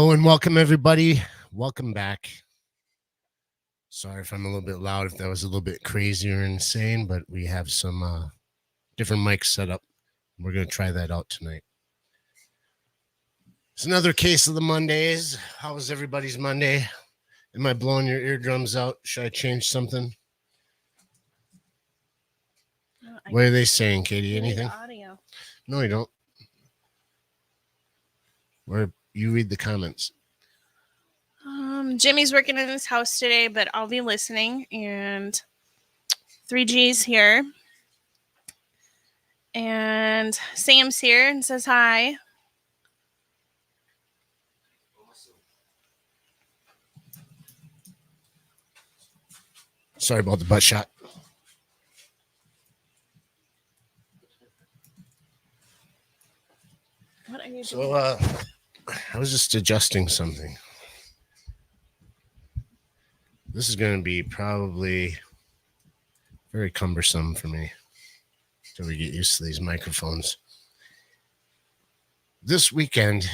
Hello and welcome, everybody. Welcome back. Sorry if I'm a little bit loud, if that was a little bit crazy or insane, but we have some different mics set up. We're going to try that out tonight. It's another case of the Mondays. How was everybody's Monday? Am I blowing your eardrums out? Should I change something? What are they saying, Katie? Anything? Audio. No, you don't. Where you read the comments. Jimmy's working in his house today, but I'll be listening. And 3G's here. And Sam's here and says hi. Sorry about the butt shot. What are you doing? So, I was just adjusting something. This is going to be probably very cumbersome for me until we get used to these microphones. This weekend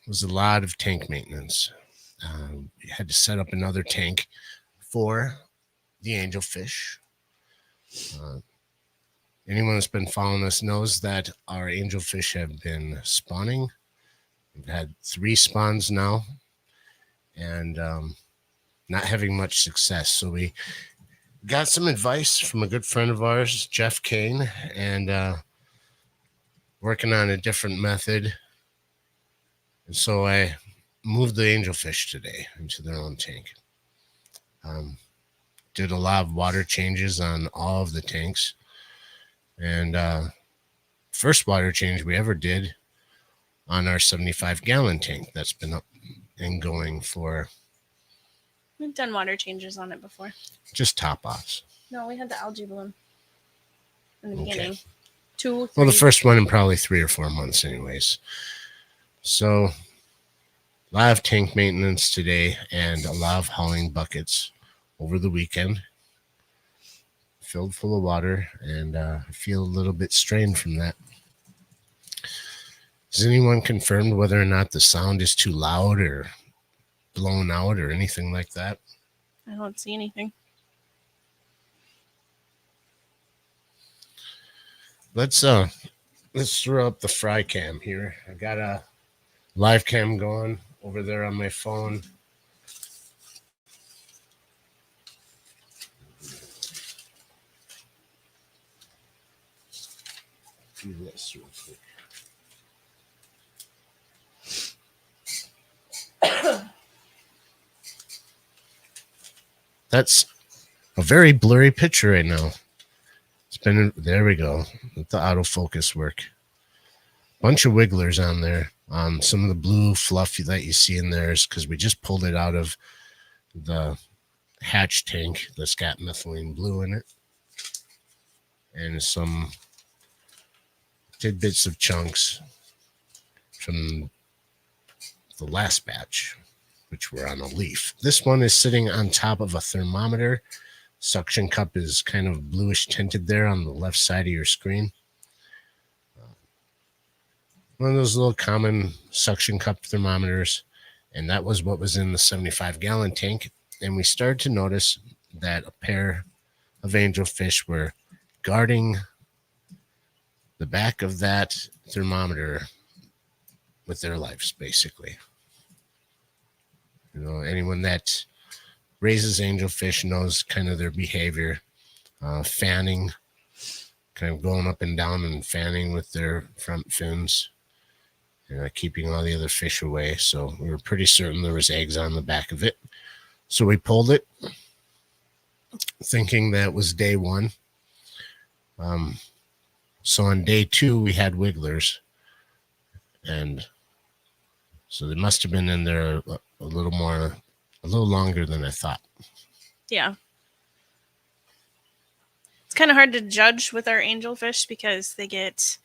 was a lot of tank maintenance. We had to set up another tank for the angelfish. Anyone that's been following us knows that our angelfish have been spawning. We've had 3 spawns now and not having much success. So we got some advice from a good friend of ours, Jeff Kane, and working on a different method. And so I moved the angelfish today into their own tank. Did a lot of water changes on all of the tanks. And first water change we ever did on our 75-gallon tank that's been up and going for... We've done water changes on it before. Just top-offs. No, we had the algae bloom in the beginning. 2, 3. Well, the first one in probably 3 or 4 months anyways. So, a lot of tank maintenance today and a lot of hauling buckets over the weekend. Filled full of water, and I feel a little bit strained from that. Has anyone confirmed whether or not the sound is too loud or blown out or anything like that? I don't see anything. Let's throw up the fry cam here. I got a live cam going over there on my phone. Do this real quick. That's a very blurry picture right now. It's been, there we go. Let the autofocus work. Bunch of wigglers on there. Some of the blue fluff that you see in there is because we just pulled it out of the hatch tank that's got methylene blue in it. And some tidbits of chunks from the last batch, which were on a leaf. This one is sitting on top of a thermometer. Suction cup is kind of bluish tinted there on the left side of your screen. One of those little common suction cup thermometers, and that was what was in the 75-gallon tank. And we started to notice that a pair of angelfish were guarding the back of that thermometer with their lives, basically. You know, anyone that raises angelfish knows kind of their behavior. Fanning, kind of going up and down and fanning with their front fins, keeping all the other fish away. So we were pretty certain there was eggs on the back of it. So we pulled it, thinking that was day 1. So on day 2, we had wigglers. And so they must have been in there a little longer than I thought. Yeah. It's kind of hard to judge with our angelfish because they get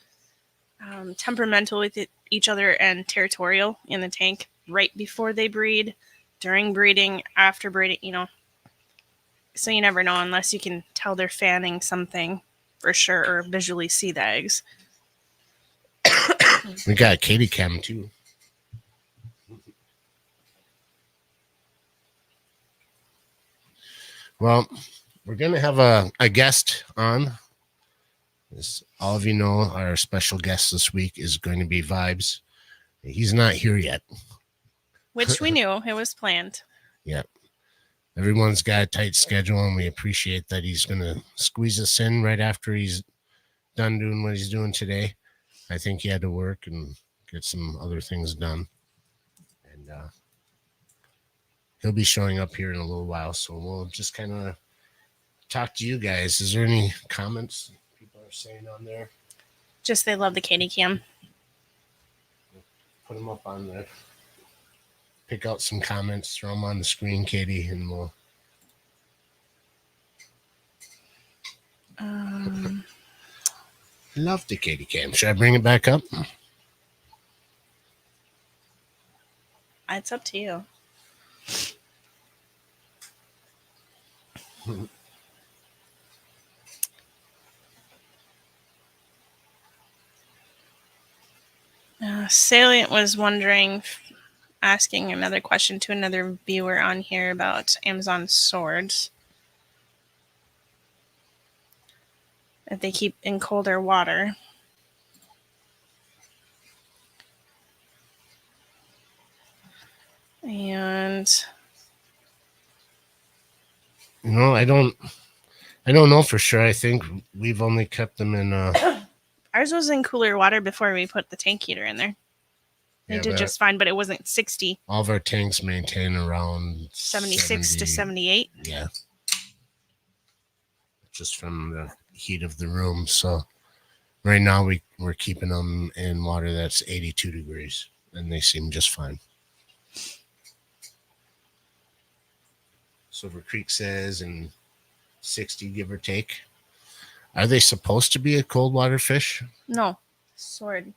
temperamental with each other and territorial in the tank right before they breed, during breeding, after breeding, So you never know unless you can tell they're fanning something for sure or visually see the eggs. We got a Katie cam too. Well, we're going to have a guest on. As all of you know, our special guest this week is going to be Vibes. He's not here yet. Which we knew it was planned. Yeah. Everyone's got a tight schedule, and we appreciate that he's going to squeeze us in right after he's done doing what he's doing today. I think he had to work and get some other things done. And he'll be showing up here in a little while, so we'll just kind of talk to you guys. Is there any comments people are saying on there? Just they love the Katie cam. Put them up on there. Pick out some comments, throw them on the screen, Katie, and we'll. Love the Katie cam. Should I bring it back up? It's up to you. Salient was wondering, asking another question to another viewer on here about Amazon swords. That they keep in colder water. And I don't know for sure. I think we've only kept them in ours was in cooler water before we put the tank heater in there. They did just fine, but it wasn't 60. All of our tanks maintain around 76 to 78. Yeah. Just from the heat of the room. So right now we're keeping them in water that's 82 degrees, and they seem just fine. Silver Creek says in 60, give or take. Are they supposed to be a cold water fish? No, sword,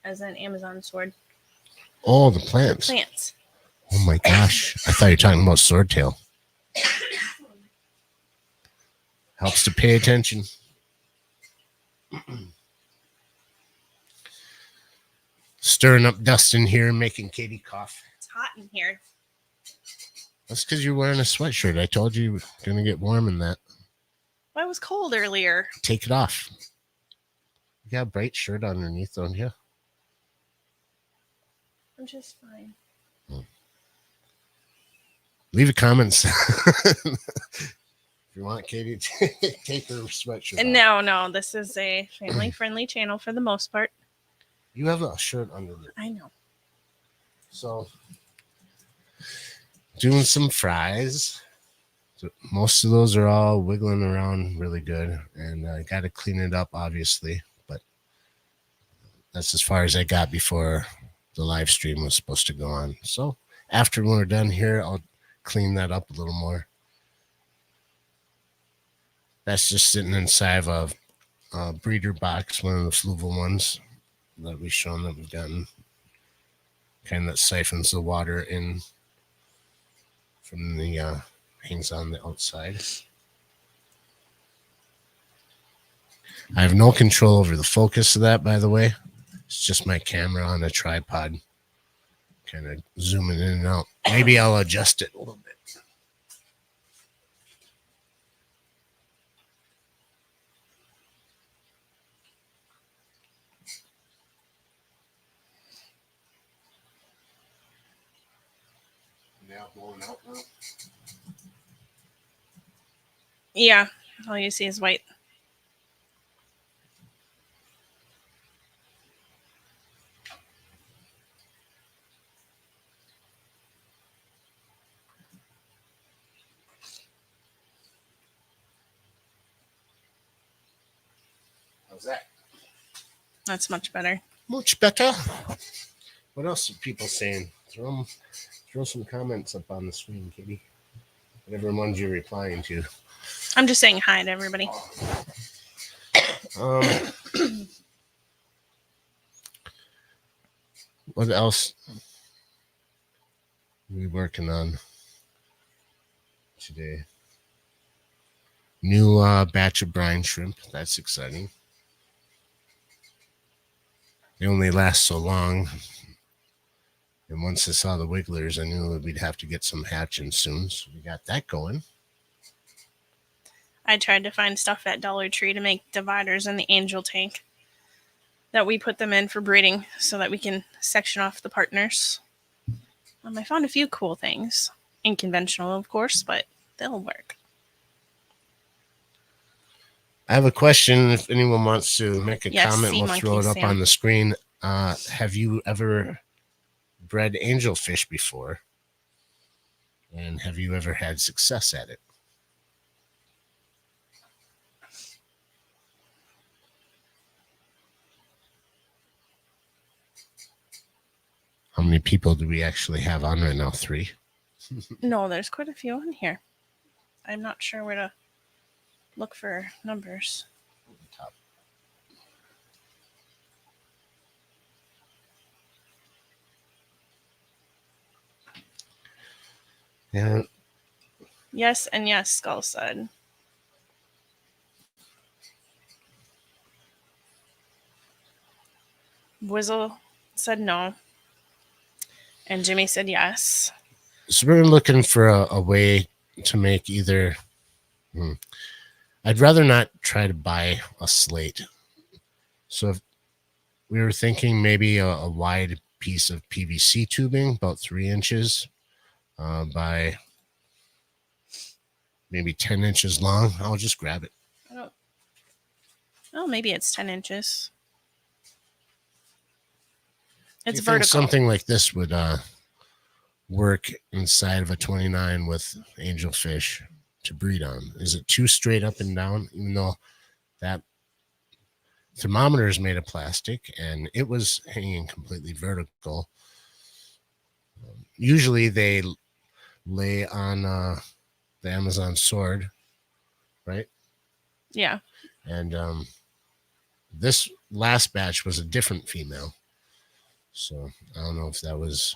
as an Amazon sword. Oh, the plants. Plants. Oh my gosh. I thought you were talking about swordtail. Helps to pay attention. Stirring up dust in here and making Katie cough. It's hot in here. That's because you're wearing a sweatshirt. I told you were going to get warm in that. Well, it was cold earlier. Take it off. You got a bright shirt underneath, don't you? I'm just fine. Leave a comment. If you want Katie to take her sweatshirt off. No, this is a family-friendly channel for the most part. You have a shirt underneath. I know. So, doing some fries. So most of those are all wiggling around really good. And I got to clean it up, obviously. But that's as far as I got before the live stream was supposed to go on. So, after we're done here, I'll clean that up a little more. That's just sitting inside of a breeder box, one of the fluval ones that we've shown that we've gotten. Kind that siphons the water in from the hangs on the outside. I have no control over the focus of that, by the way. It's just my camera on a tripod. Kind of zooming in and out. Maybe I'll adjust it a little bit. Now blowing out now? Yeah, all you see is white. How's that? That's much better. Much better. What else are people saying? Throw some comments up on the screen, Katie. Whatever ones you're replying to. I'm just saying hi to everybody. What else are we working on today? New batch of brine shrimp. That's exciting. They only last so long. And once I saw the wigglers, I knew we'd have to get some hatching soon. So we got that going. I tried to find stuff at Dollar Tree to make dividers in the angel tank that we put them in for breeding so that we can section off the partners. I found a few cool things. Unconventional, of course, but they'll work. I have a question. If anyone wants to make a Yes, comment, sea we'll throw it monkeys, up Sam. on the screen. Have you ever bred angelfish before? And have you ever had success at it? How many people do we actually have on right now? 3? No, there's quite a few in here. I'm not sure where to look for numbers. Top. Yeah. Yes, and yes, Skull said. Whizzle said no. And Jimmy said yes. So we're looking for a way to make either. I'd rather not try to buy a slate. So if we were thinking maybe a wide piece of PVC tubing, about 3 inches by maybe 10 inches long. I'll just grab it. Oh, maybe it's 10 inches. Do It's you think vertical. something like this would work inside of a 29 with angelfish to breed on? Is it too straight up and down? Even though that thermometer is made of plastic and it was hanging completely vertical. Usually they lay on the Amazon sword, right? Yeah. And this last batch was a different female. So I don't know if that was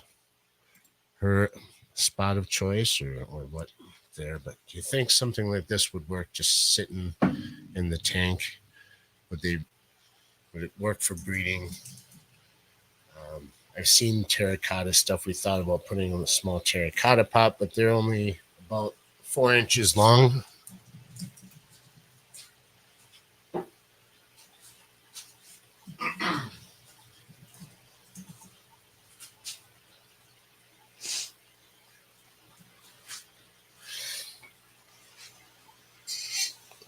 her spot of choice or what there, but do you think something like this would work just sitting in the tank? Would it work for breeding? I've seen terracotta stuff. We thought about putting in a small terracotta pot, but they're only about 4 inches long.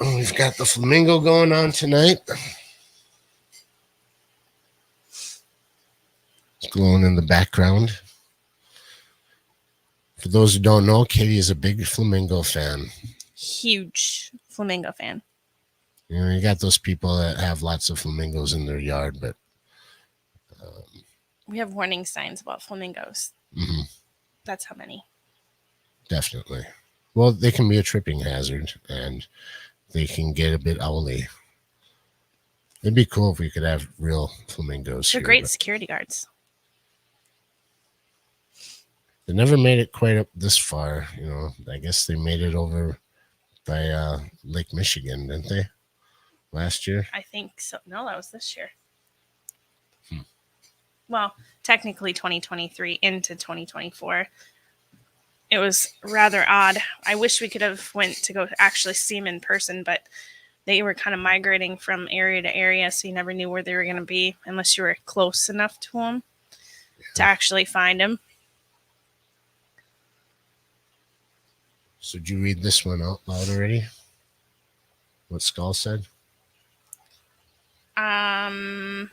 Oh, we've got the flamingo going on tonight. It's glowing in the background. For those who don't know, Katie is a big flamingo fan. Huge flamingo fan. You know, you got those people that have lots of flamingos in their yard, but We have warning signs about flamingos. mm-hmm, That's how many. definitely. Well, they can be a tripping hazard, and they can get a bit owly. It'd be cool if we could have real flamingos They're here. great security guards. They never made it quite up this far. You know, I guess they made it over by Lake Michigan, didn't they? Last year? I think so. No, that was this year. Well, technically 2023 into 2024. It was rather odd. I wish we could have went to go actually see them in person, but they were kind of migrating from area to area, so you never knew where they were going to be unless you were close enough to them to actually find them. So did you read this one out loud already? What Skull said? I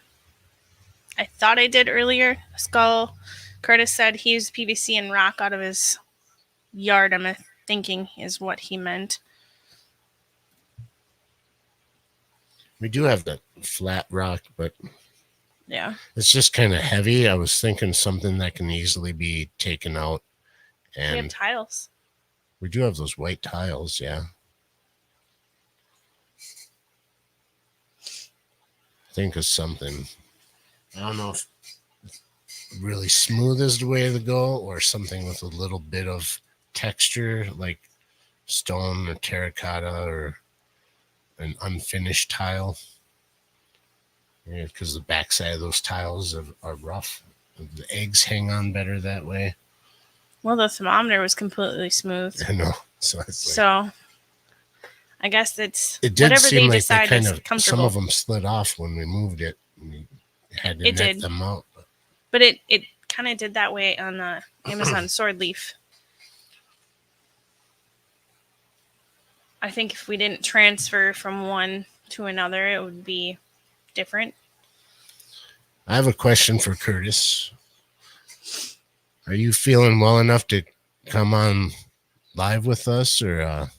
thought I did earlier. Skull Curtis said he used PVC and rock out of his yard. I'm thinking is what he meant. We do have that flat rock, but Yeah. it's just kind of heavy. I was thinking something that can easily be taken out. We have And tiles. we do have those white tiles, yeah. Think of something. I don't know if really smooth is the way to go or something with a little bit of texture like stone or terracotta or an unfinished tile. Yeah, because the backside of those tiles are rough. The eggs hang on better that way. Well, the thermometer was completely smooth. I know. So it's like, So I guess it's It did whatever seem they like they decide kind is of, some of comfortable. them slid off when we moved it. We had to It net did, them out. but it kind of did that way on the Amazon sword leaf. I think if we didn't transfer from one to another, it would be different. I have a question for Curtis. Are you feeling well enough to come on live with us, or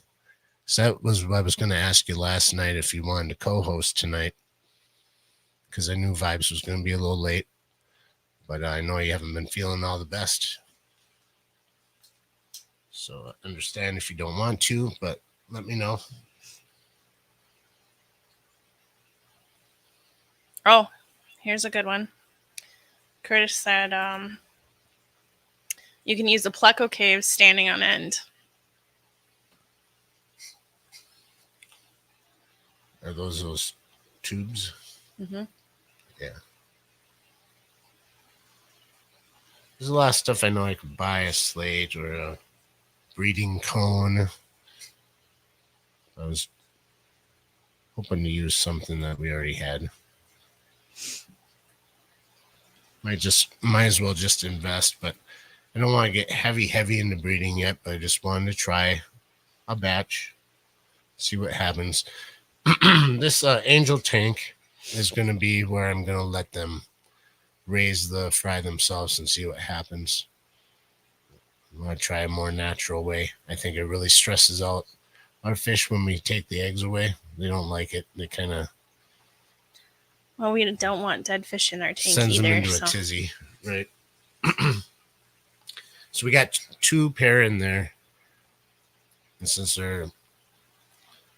so that was what I was going to ask you last night if you wanted to co-host tonight, because I knew Vibes was going to be a little late, but I know you haven't been feeling all the best. So I understand if you don't want to, but let me know. Oh, here's a good one. Curtis said you can use the Pleco Caves standing on end. Are those tubes? Mm-hmm. Yeah. There's a lot of stuff I know I could buy, a slate or a breeding cone. I was hoping to use something that we already had. Might as well just invest, but I don't want to get heavy into breeding yet, but I just wanted to try a batch, see what happens. This angel tank is going to be where I'm going to let them raise the fry themselves and see what happens. I want to try a more natural way. I think it really stresses out our fish when we take the eggs away. They don't like it. They kind of Well, we don't want dead fish in our tank sends either. them into a tizzy, right? So we got 2 pair in there, and since they're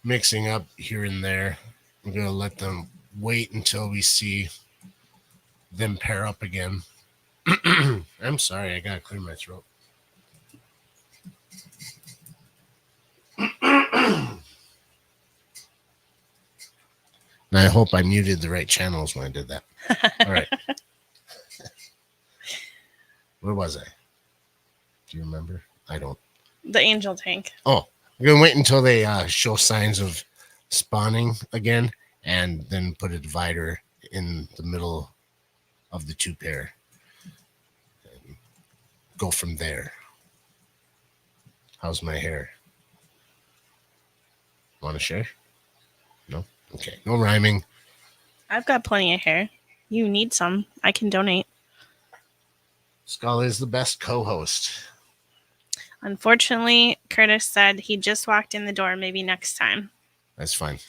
mixing up here and there, we're gonna let them wait until we see them pair up again. I'm sorry, I gotta clear my throat. And I hope I muted the right channels when I did that. All right. Where was I? Do you remember? I don't. The angel tank. Oh, we're going to wait until they show signs of spawning again and then put a divider in the middle of the 2 pair. And go from there. How's my hair? Want to share? No? Okay. No rhyming. I've got plenty of hair. You need some. I can donate. Skull is the best co-host. Unfortunately, Curtis said he just walked in the door. Maybe next time. That's fine.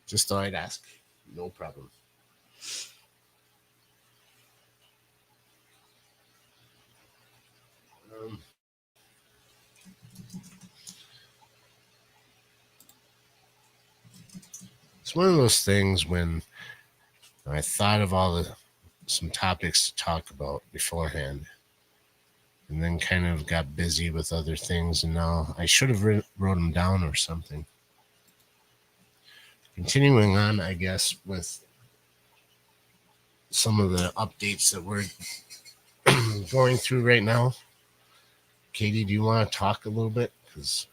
Just thought I'd ask. No problem. It's one of those things when I thought of some topics to talk about beforehand, and then kind of got busy with other things, and now I should have wrote them down or something. Continuing on, I guess, with some of the updates that we're going through right now. Katie, do you want to talk a little bit? Because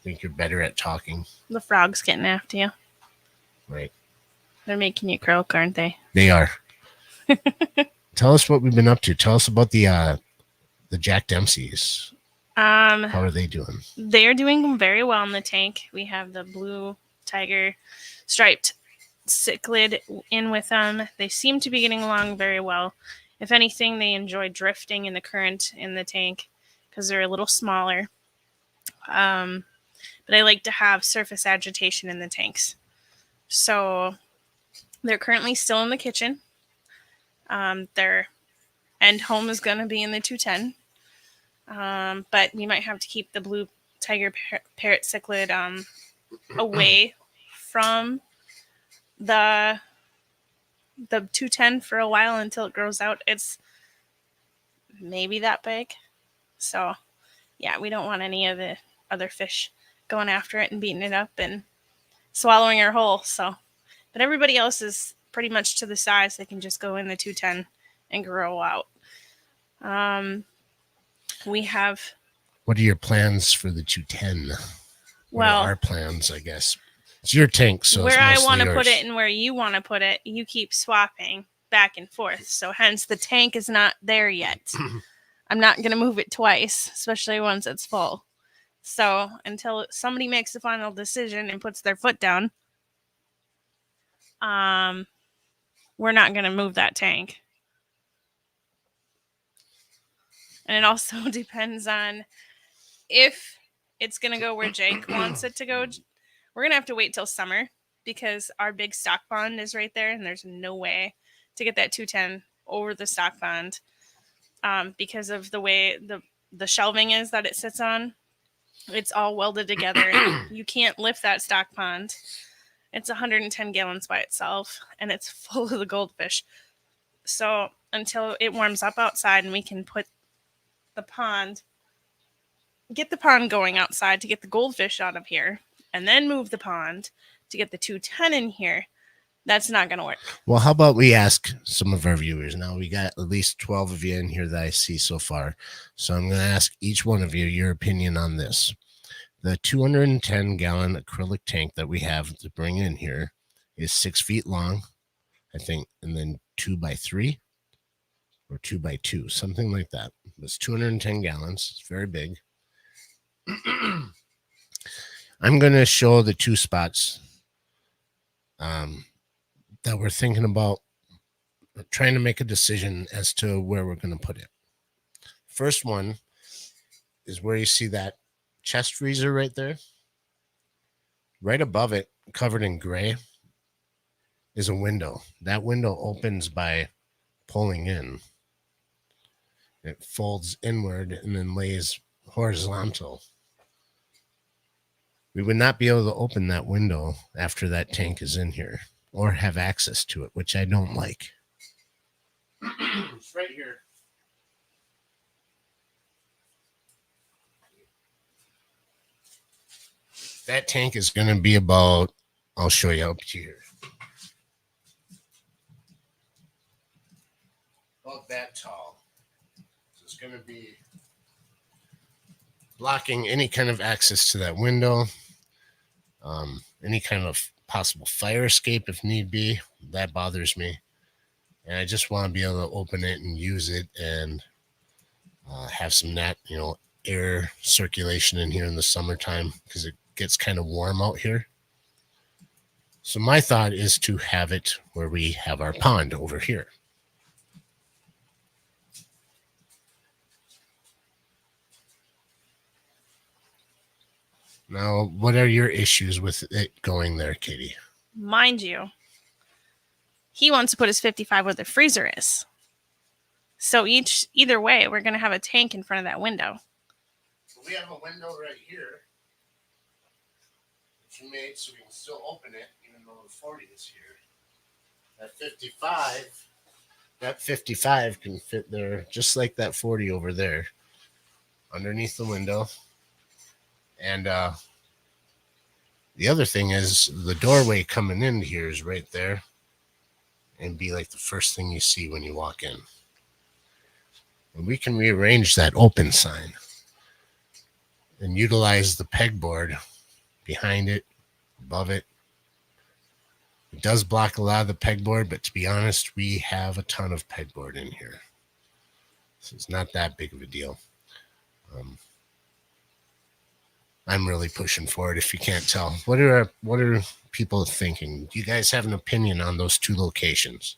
I think you're better at talking. The frog's getting after you. Right. They're making you croak, aren't they? They are. Tell us what we've been up to. Tell us about the Jack Dempseys. How are they doing? They're doing very well in the tank. We have the blue tiger striped cichlid in with them. They seem to be getting along very well. If anything, they enjoy drifting in the current in the tank because they're a little smaller. But I like to have surface agitation in the tanks. So they're currently still in the kitchen. Their end home is going to be in the 210. But we might have to keep the blue tiger parrot cichlid away from the 210 for a while until it grows out. It's maybe that big. So, yeah, we don't want any of the other fish going after it and beating it up and swallowing her whole. So, but everybody else is pretty much to the size they can just go in the 210 and grow out. We have. What are your plans for the 210? What are Well, our plans, I guess? It's your tank, so where it's I mostly want to yours. put it and where you want to put it, you keep swapping back and forth. So hence the tank is not there yet. I'm not going to move it twice, especially once it's full. So until somebody makes the final decision and puts their foot down, we're not going to move that tank. And it also depends on if it's going to go where Jake wants it to go. We're going to have to wait till summer because our big stock pond is right there and there's no way to get that 210 over the stock pond because of the way the shelving is that it sits on. It's all welded together. You can't lift that stock pond. It's 110 gallons by itself and it's full of the goldfish. So until it warms up outside and we can put the pond, get the pond going outside to get the goldfish out of here, and then move the pond to get the 210 in here, that's not going to work. Well, how about we ask some of our viewers? Now, we got at least 12 of you in here that I see so far. So I'm going to ask each one of you your opinion on this. The 210-gallon acrylic tank that we have to bring in here is 6 feet long, I think, and then 2 by 3 or 2 by 2, something like that. It's 210 gallons. It's very big. I'm going to show the two spots that we're thinking about trying to make a decision as to where we're going to put it. First one is where you see that chest freezer right there. Right above it, covered in gray, is a window. That window opens by pulling in. It folds inward and then lays horizontal. We would not be able to open that window after that tank is in here or have access to it, which I don't like. It's right here. That tank is going to be about, I'll show you up here. About that tall. So it's going to be blocking any kind of access to that window, any kind of possible fire escape if need be. That bothers me. And I just want to be able to open it and use it and have some air circulation in here in the summertime because it gets kind of warm out here. So my thought is to have it where we have our pond over here. Now, what are your issues with it going there, Katie? Mind you, he wants to put his 55 where the freezer is. So either way, we're going to have a tank in front of that window. So we have a window right here that you made so we can still open it even though the 40 is here. That 55 can fit there just like that 40 over there underneath the window. And the other thing is the doorway coming in here is right there and be like the first thing you see when you walk in. And we can rearrange that open sign and utilize the pegboard behind it, above it. It does block a lot of the pegboard, but to be honest, we have a ton of pegboard in here. So it's not that big of a deal. I'm really pushing for it if you can't tell. What are people thinking? Do you guys have an opinion on those two locations?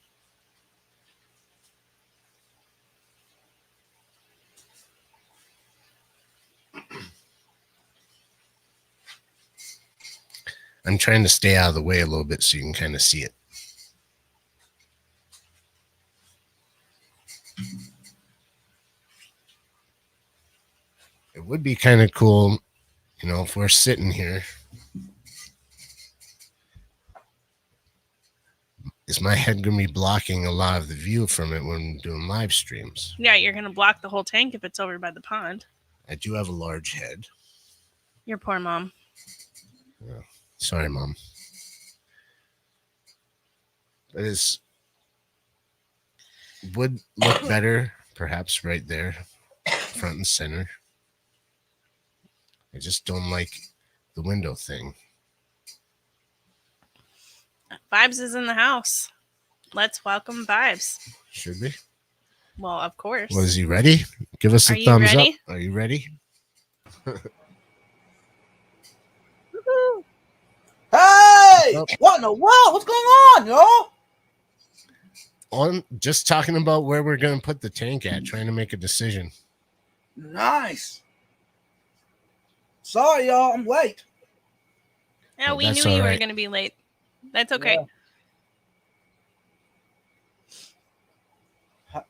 I'm trying to stay out of the way a little bit so you can kind of see it. It would be kind of cool, if we're sitting here. Is my head going to be blocking a lot of the view from it when doing live streams? Yeah, you're going to block the whole tank if it's over by the pond. I do have a large head. Your poor mom. Yeah. Sorry, Mom. But it would look better, perhaps, right there, front and center. I just don't like the window thing. Vibes is in the house. Let's welcome Vibes. Should we? Well, of course. Well, is he ready? Give us a Are you thumbs ready? up. Are you ready? Woohoo! Hey! Oh. What in the world? What's going on, yo? On just talking about where we're going to put the tank at, trying to make a decision. Nice. Sorry, y'all. I'm late. Yeah, Oh, we that's knew you all were right. going to be late. That's okay. Yeah.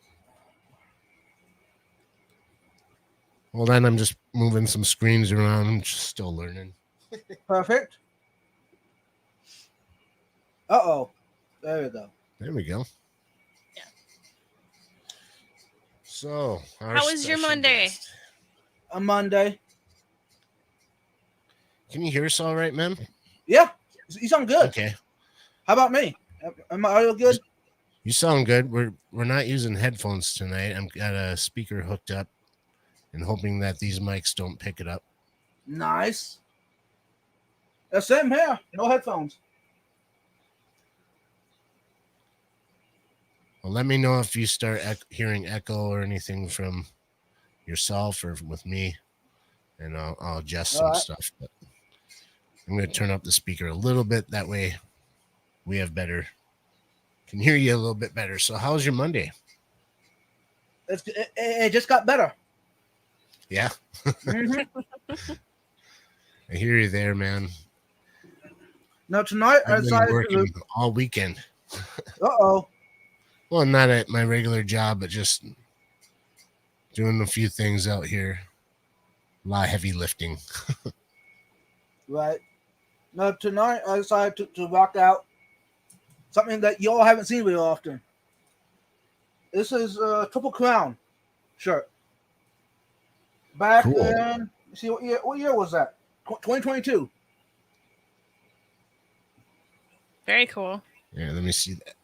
Hold on, I'm just moving some screens around. I'm just still learning. Perfect. Uh-oh. There we go. There we go. Yeah. So, How was your special Monday? guest. A Monday. Can you hear us all right, man? Yeah. You sound good. Okay. How about me? Am my audio good? You sound good. We're not using headphones tonight. I've got a speaker hooked up and hoping that these mics don't pick it up. Nice. Same here. No headphones. Well, let me know if you start hearing echo or anything from yourself or with me, and I'll adjust some stuff. But I'm going to turn up the speaker a little bit. That way we have better, can hear you a little bit better. So how's your Monday? It just got better. Yeah. Mm-hmm. I hear you there, man. Now tonight I I've been decided working all weekend. Uh-oh. Well, not at my regular job, but just doing a few things out here. A lot of heavy lifting. Right. Now tonight I decided to rock out something that y'all haven't seen very often. This is a Triple Crown shirt. Back Cool. in, see what year was that? 2022. Very cool. Yeah, let me see that.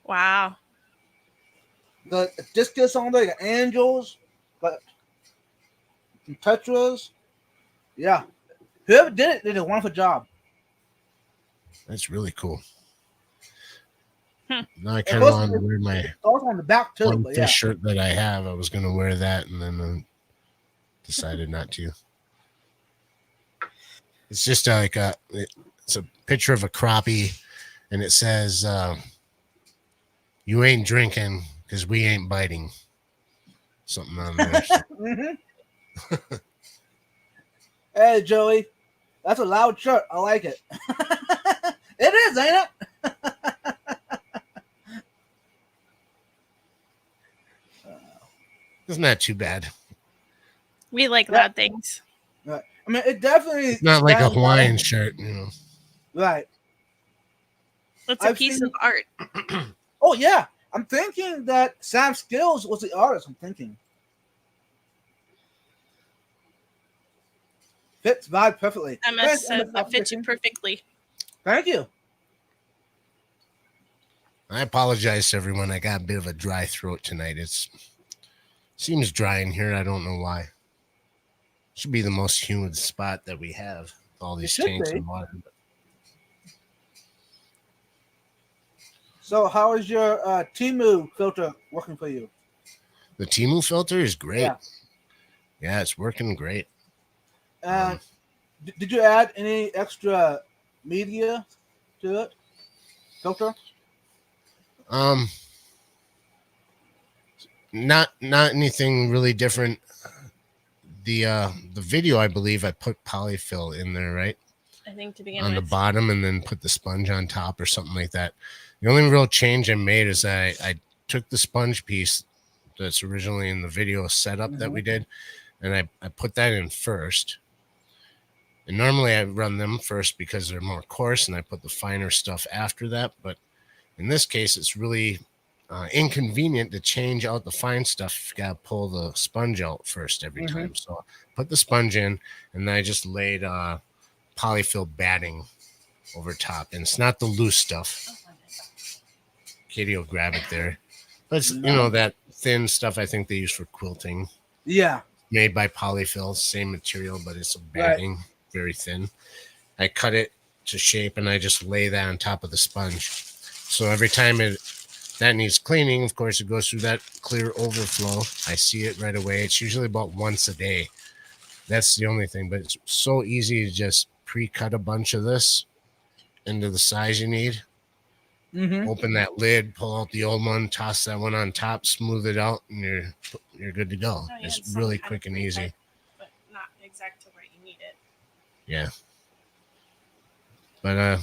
Wow. The discus on there, the angels, but Tetras. Yeah. Whoever did a wonderful job. That's really cool. Hmm. Now I kind of want to wear my Also on the back too, one but fish yeah. shirt that I have. I was going to wear that and then decided not to. It's just it's a picture of a crappie, and it says, "You ain't drinking because we ain't biting." Something on there. Mm-hmm. Hey Joey, that's a loud shirt. I like it. It is, ain't it? It's not too bad. We like loud things. Right. I mean, it definitely. It's not like a stands out. Hawaiian shirt, you know. Right. It's a I've piece seen- of art. Oh yeah, I'm thinking that Sam Skills was the artist. I'm thinking. Fits vibe perfectly. MS Thanks, says MS that fits you perfectly. Thank you. I apologize to everyone. I got a bit of a dry throat tonight. Seems dry in here. I don't know why. Should be the most humid spot that we have. All these should tanks be. and water. So, how is your Timu filter working for you? The Timu filter is great. Yeah. Yeah, it's working great. And did you add any extra media to it? Filter? Not anything really different. The video, I believe I put polyfill in there, right? I think to begin On the with. bottom, and then put the sponge on top or something like that. The only real change I made is I took the sponge piece that's originally in the video setup that we did, and I put that in first. And normally I run them first because they're more coarse, and I put the finer stuff after that. But in this case, it's really inconvenient to change out the fine stuff. You got to pull the sponge out first every time. So I put the sponge in, and then I just laid polyfill batting over top. And it's not the loose stuff. Katie will grab it there. But it's, that thin stuff I think they use for quilting. Yeah. made by Polyfill, same material, but it's a Right. bagging, very thin. I cut it to shape and I just lay that on top of the sponge. So every time that needs cleaning, of course, it goes through that clear overflow. I see it right away. It's usually about once a day. That's the only thing, but it's so easy to just pre-cut a bunch of this into the size you need. Mm-hmm. Open that lid, pull out the old one, toss that one on top, smooth it out, and you're good to go. Oh, yeah, It's some really kind of quick and pre-cut, easy. but not exact to where you need it. Yeah. But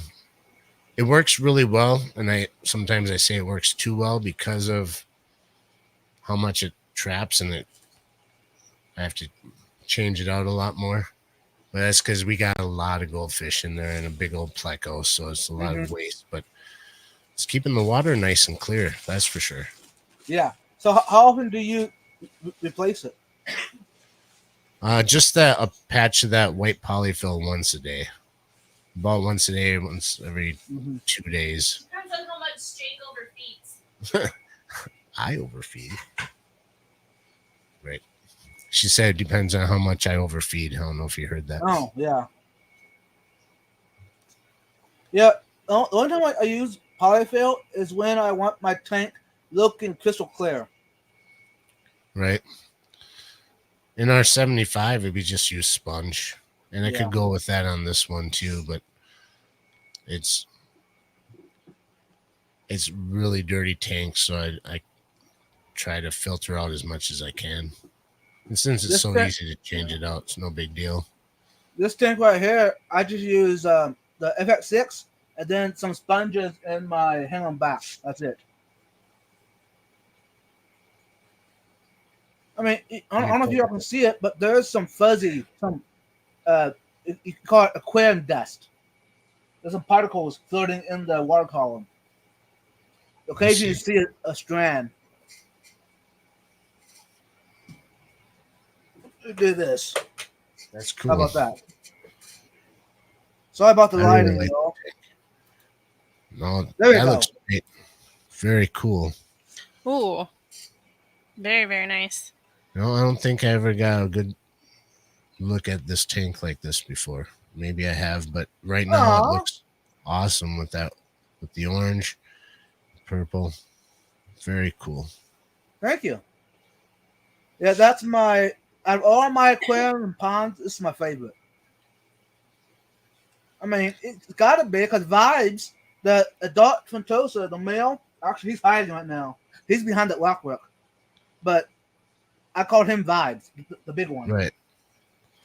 it works really well, and sometimes I say it works too well because of how much it traps, and I have to change it out a lot more. But that's because we got a lot of goldfish in there and a big old pleco, so it's a lot of waste. But it's keeping the water nice and clear, that's for sure. Yeah. So how often do you replace it? Just a patch of that white polyfill once a day. About once a day, once every 2 days. Depends on how much Jake overfeeds. I overfeed. Right. She said it depends on how much I overfeed. I don't know if you heard that. Oh, yeah. Yeah. The only time I use polyfill is when I want my tank looking crystal clear. Right. In our 75, we just use sponge. And I could go with that on this one too, but it's really dirty tank, so I try to filter out as much as I can. And since it's so easy to change it out, it's no big deal. This tank right here, I just use the FX6 and then some sponges in my hang-on back. That's it. I mean, I don't know if you all can see it, but there's some fuzzy, you can call it aquarium dust. There's some particles floating in the water column. Occasionally you see a strand. Do this. That's cool. How about that? Sorry about the lighting, y'all. No, there we that go. Looks great. Very cool. Ooh. Very, very nice. No, I don't think I ever got a good look at this tank like this before. Maybe I have, but right now it looks awesome with the orange, purple. Very cool. Thank you. Yeah, that's out of all my aquariums and ponds, this is my favorite. I mean, it's got to be because Vibes, the adult Fantosa, the male, actually he's hiding right now. He's behind that rockwork. But I called him Vibes, the big one. Right.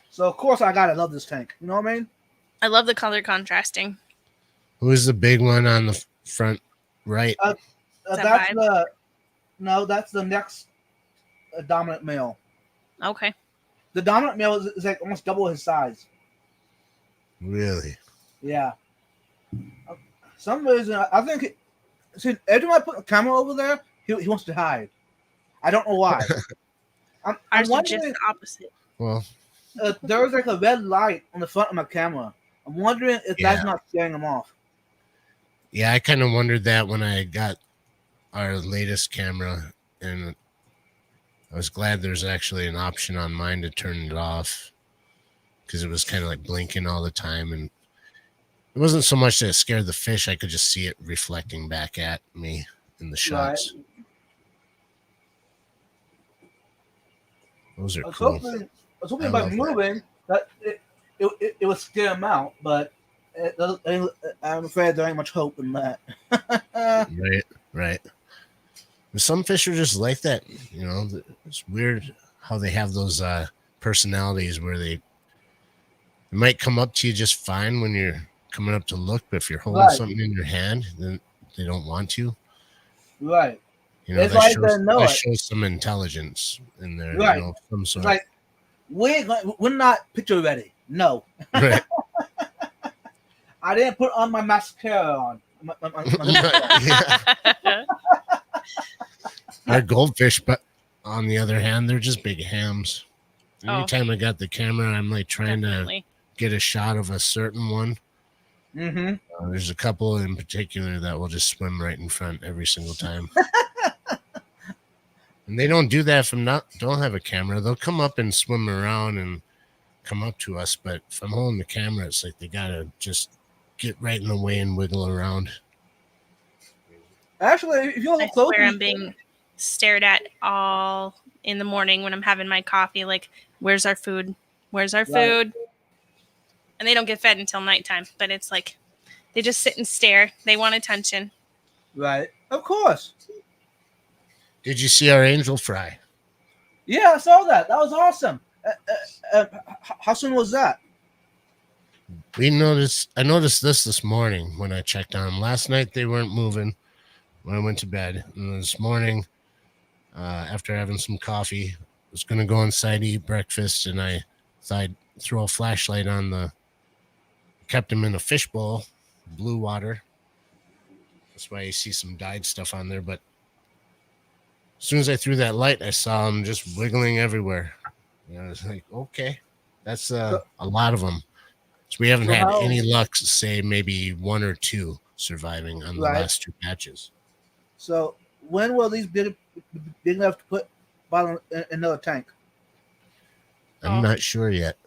So, of course, I got to love this tank. You know what I mean? I love the color contrasting. Who's the big one on the front right? That's the next dominant male. Okay. The dominant male is like almost double his size. Really? Yeah. Some reason I think every time I put a camera over there, he wants to hide. I don't know why. I'm wondering, just the opposite. Well, there's like a red light on the front of my camera. I'm wondering if that's not scaring him off. Yeah, I kind of wondered that when I got our latest camera, and I was glad there's actually an option on mine to turn it off because it was kind of like blinking all the time, and it wasn't so much that it scared the fish. I could just see it reflecting back at me in the shots. Right. Those are cool. I was hoping by moving that it would scare him out, but I'm afraid there ain't much hope in that. Right. Some fish are just like that, you know. It's weird how they have those personalities where they might come up to you just fine when you're coming up to look, but if you're holding something in your hand, then they don't want to. Right. You know, that shows some intelligence in there. Right. You know, some sort. It's like we're not picture ready. No. Right. I didn't put on my mascara on. Our goldfish, but on the other hand, they're just big hams. Anytime I got the camera, I'm like trying to get a shot of a certain one. Mm-hmm. There's a couple in particular that will just swim right in front every single time. And they don't do that if don't have a camera. They'll come up and swim around and come up to us, but if I'm holding the camera, it's like they gotta just get right in the way and wiggle around. Actually, if you I look closely, swear I'm being stared at all in the morning when I'm having my coffee. Like, where's our food? Where's our food? And they don't get fed until nighttime. But it's like they just sit and stare. They want attention. right? Of course. Did you see our angel fry? Yeah, I saw that. That was awesome. How soon was that? I noticed this morning when I checked on them. Last night they weren't moving when I went to bed, and this morning, after having some coffee, I was gonna go inside eat breakfast, and I thought I'd throw a flashlight on kept them in a fishbowl, blue water. That's why you see some dyed stuff on there. But as soon as I threw that light, I saw them just wiggling everywhere. And I was like, okay, that's a lot of them. So we haven't had any luck, say maybe one or two surviving on the last two patches. So when will these be big enough to put bottom in another tank? I'm not sure yet.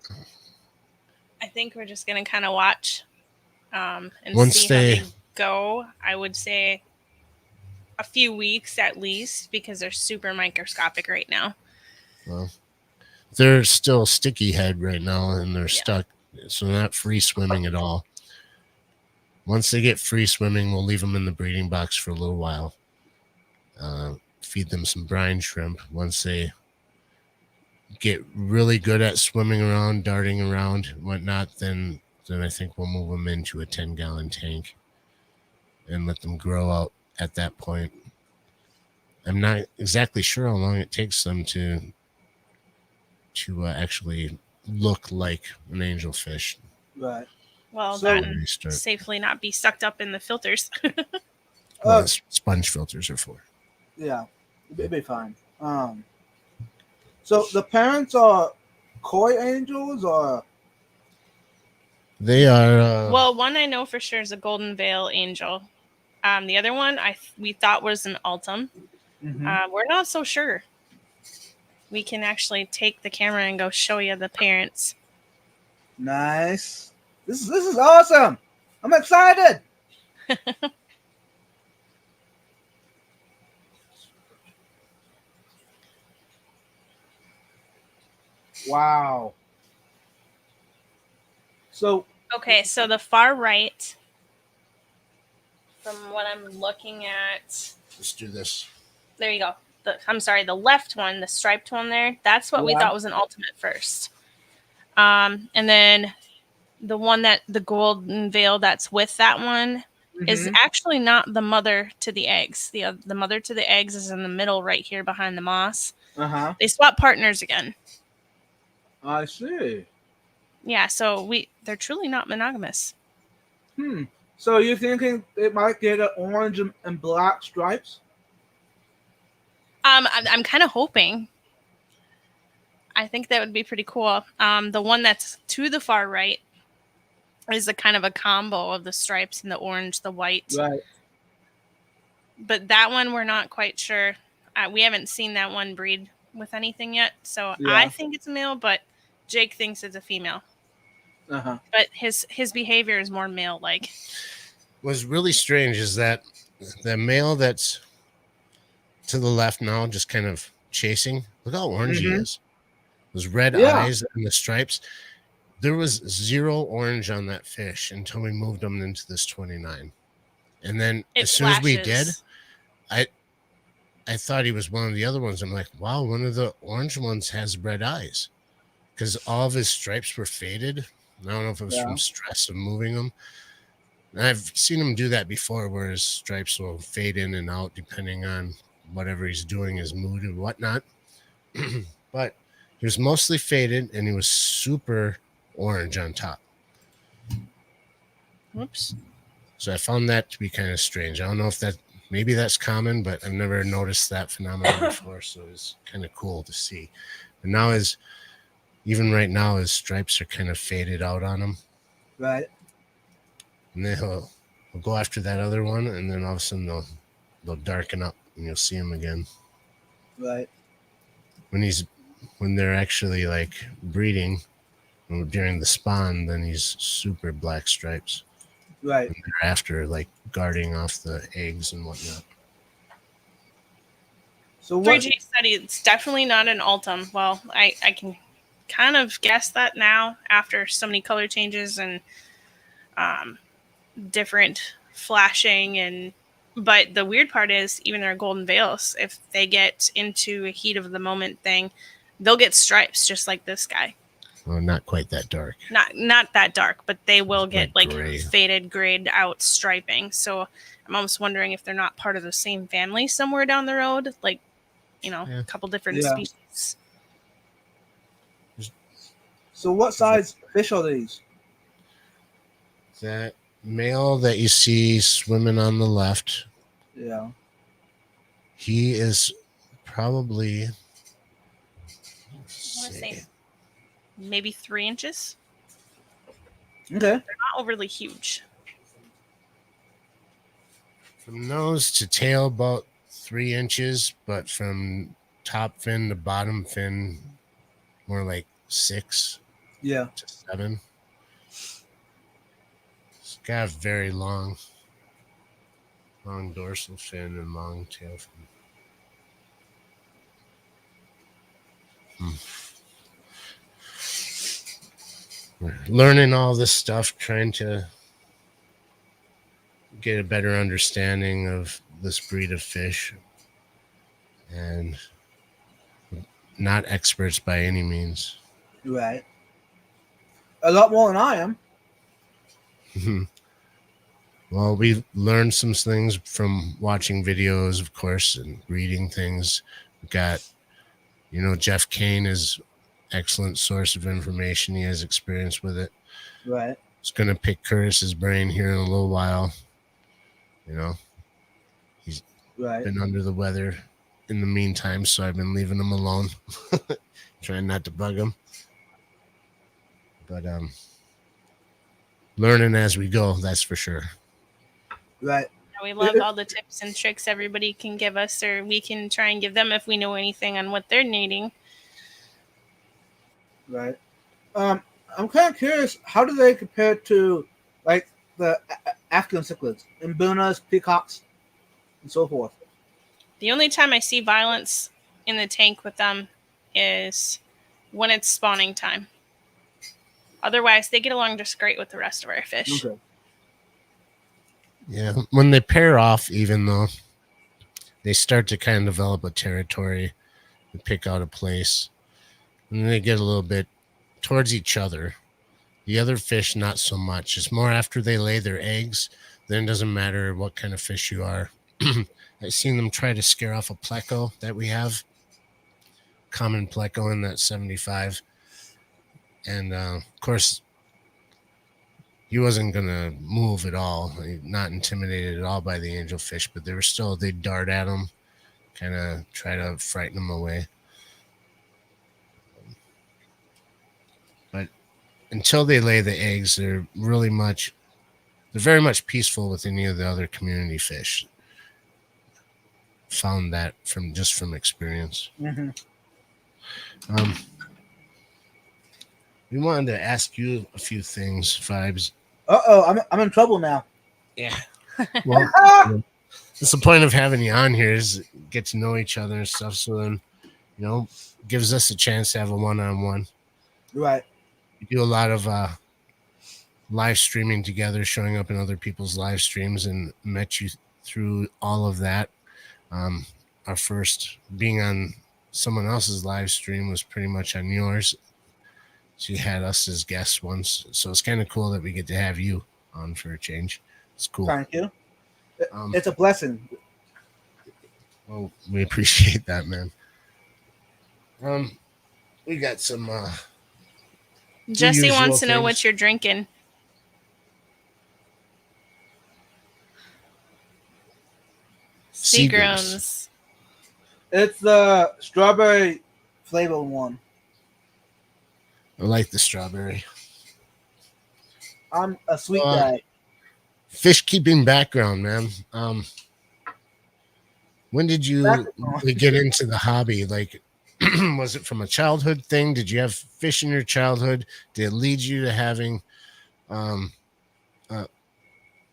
I think we're just gonna kind of watch and Once see how they go. I would say a few weeks at least, because they're super microscopic right now. Well, they're still sticky head right now, and they're stuck, so they're not free swimming at all. Once they get free swimming, we'll leave them in the breeding box for a little while. Feed them some brine shrimp. Once they get really good at swimming around, darting around, and whatnot, then I think we'll move them into a 10-gallon tank and let them grow out at that point. I'm not exactly sure how long it takes them to actually look like an angelfish. Right. Well, so safely not be sucked up in the filters. Well, sponge filters are for. Yeah, it'd be fine. So the parents are koi angels, or they are. Well, one I know for sure is a golden veil angel. The other one we thought was an Altum. Mm-hmm. We're not so sure. We can actually take the camera and go show you the parents. Nice. This is awesome. I'm excited. Wow. So okay, so the far right, from what I'm looking at, let's do this. There you go. The left one, the striped one there, that's what we thought was an ultimate first. And then the one the golden veil that's with that one is actually not the mother to the eggs. The mother to the eggs is in the middle right here behind the moss. They swap partners again. I see. Yeah, so they're truly not monogamous. So you're thinking it might get an orange and black stripes? I'm kind of hoping. I think that would be pretty cool. The one that's to the far right is a kind of a combo of the stripes and the orange, the white. Right. But that one, we're not quite sure. We haven't seen that one breed with anything yet. So I think it's a male, but Jake thinks it's a female. But his behavior is more male-like. What's really strange is that the male that's to the left now, just kind of chasing. Look how orange he is. Those red eyes and the stripes. There was 0 orange on that fish until we moved them into this 29. And then as soon as we did, I thought he was one of the other ones. I'm like, wow, one of the orange ones has red eyes. Because all of his stripes were faded. I don't know if it was from stress of moving them. And I've seen him do that before, where his stripes will fade in and out depending on whatever he's doing, his mood and whatnot. But he was mostly faded, and he was super orange on top. Whoops. So I found that to be kind of strange. I don't know if maybe that's common, but I've never noticed that phenomenon before. So it's kind of cool to see. But now even right now, his stripes are kind of faded out on him. Right. And then he'll go after that other one, and then all of a sudden they'll darken up, and you'll see him again. Right. When they're actually like breeding during the spawn, then he's super black stripes. Right. And they're after like guarding off the eggs and whatnot. So what? 3G study, it's definitely not an Altum. Well, I can kind of guess that now after so many color changes and different flashing and but the weird part is even their golden veils, if they get into a heat of the moment thing, they'll get stripes just like this guy. Well, not quite that dark. Not that dark, but they will get like gray. faded, grayed out striping. So I'm almost wondering if they're not part of the same family somewhere down the road, like, you know, a couple different species. So what size fish are these? That male that you see swimming on the left, Yeah. he is probably, I want to say maybe 3 inches. Okay. They're not overly huge. from nose to tail about 3 inches, but from top fin to bottom fin more like 6 Yeah. to 7. It's got a very long dorsal fin and long tail fin. We're learning all this stuff, trying to get a better understanding of this breed of fish, and not experts by any means. Right. A lot more than I am. Well, we learned some things from watching videos, of course, and reading things. We got, Jeff Kane is excellent source of information. He has experience with it. Right. It's going to pick Curtis's brain here in a little while. He's been under the weather in the meantime, so I've been leaving him alone, trying not to bug him. But learning as we go, that's for sure. Right. We love all the tips and tricks everybody can give us, or we can try and give them if we know anything on what they're needing. Right. I'm kind of curious, how do they compare to like the African cichlids, imbunas, peacocks, and so forth? The only time I see violence in the tank with them is when it's spawning time. Otherwise, they get along just great with the rest of our fish. Okay. Yeah, when they pair off, even though they start to kind of develop a territory and pick out a place, and then they get a little bit towards each other. The other fish, not so much. It's more after they lay their eggs, then it doesn't matter what kind of fish you are. I've seen them try to scare off a pleco that we have, common pleco in that 75. And of course, he wasn't going to move at all, not intimidated at all by the angelfish, but they'd dart at him, kind of try to frighten him away. But until they lay the eggs, they're very much peaceful with any of the other community fish. Found that from experience. Mm-hmm. We wanted to ask you a few things, Vibes. I'm in trouble now. Yeah. Well, that's the point of having you on here, is get to know each other and stuff. So then, gives us a chance to have a one-on-one. Right. We do a lot of live streaming together, showing up in other people's live streams, and met you through all of that. Our first being on someone else's live stream was pretty much on yours. She had us as guests once, so it's kind of cool that we get to have you on for a change. It's cool. Thank you. It's a blessing. Well, we appreciate that, man. We got some. Jesse wants to know what you're drinking. Seagram's. It's the strawberry flavor one. I like the strawberry. I'm a sweet guy. Fish keeping background, man. When did you really get into the hobby? Like, was it from a childhood thing? Did you have fish in your childhood? Did it lead you to having um, a,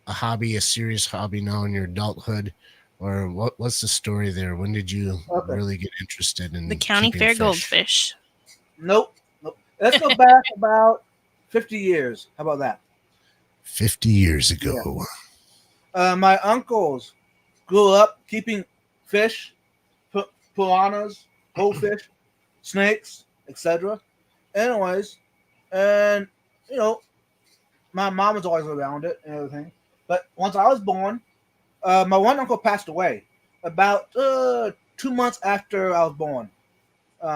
a hobby, a serious hobby now in your adulthood? Or what's the story there? When did you Okay. really get interested in The county keeping fair fish? goldfish. Nope. Let's go back about 50 years. How about that? 50 years ago. My uncles grew up keeping fish, piranhas, goldfish, snakes, etc. Anyways, and you know, my mom was always around it and everything. But once I was born, my one uncle passed away about 2 months after I was born.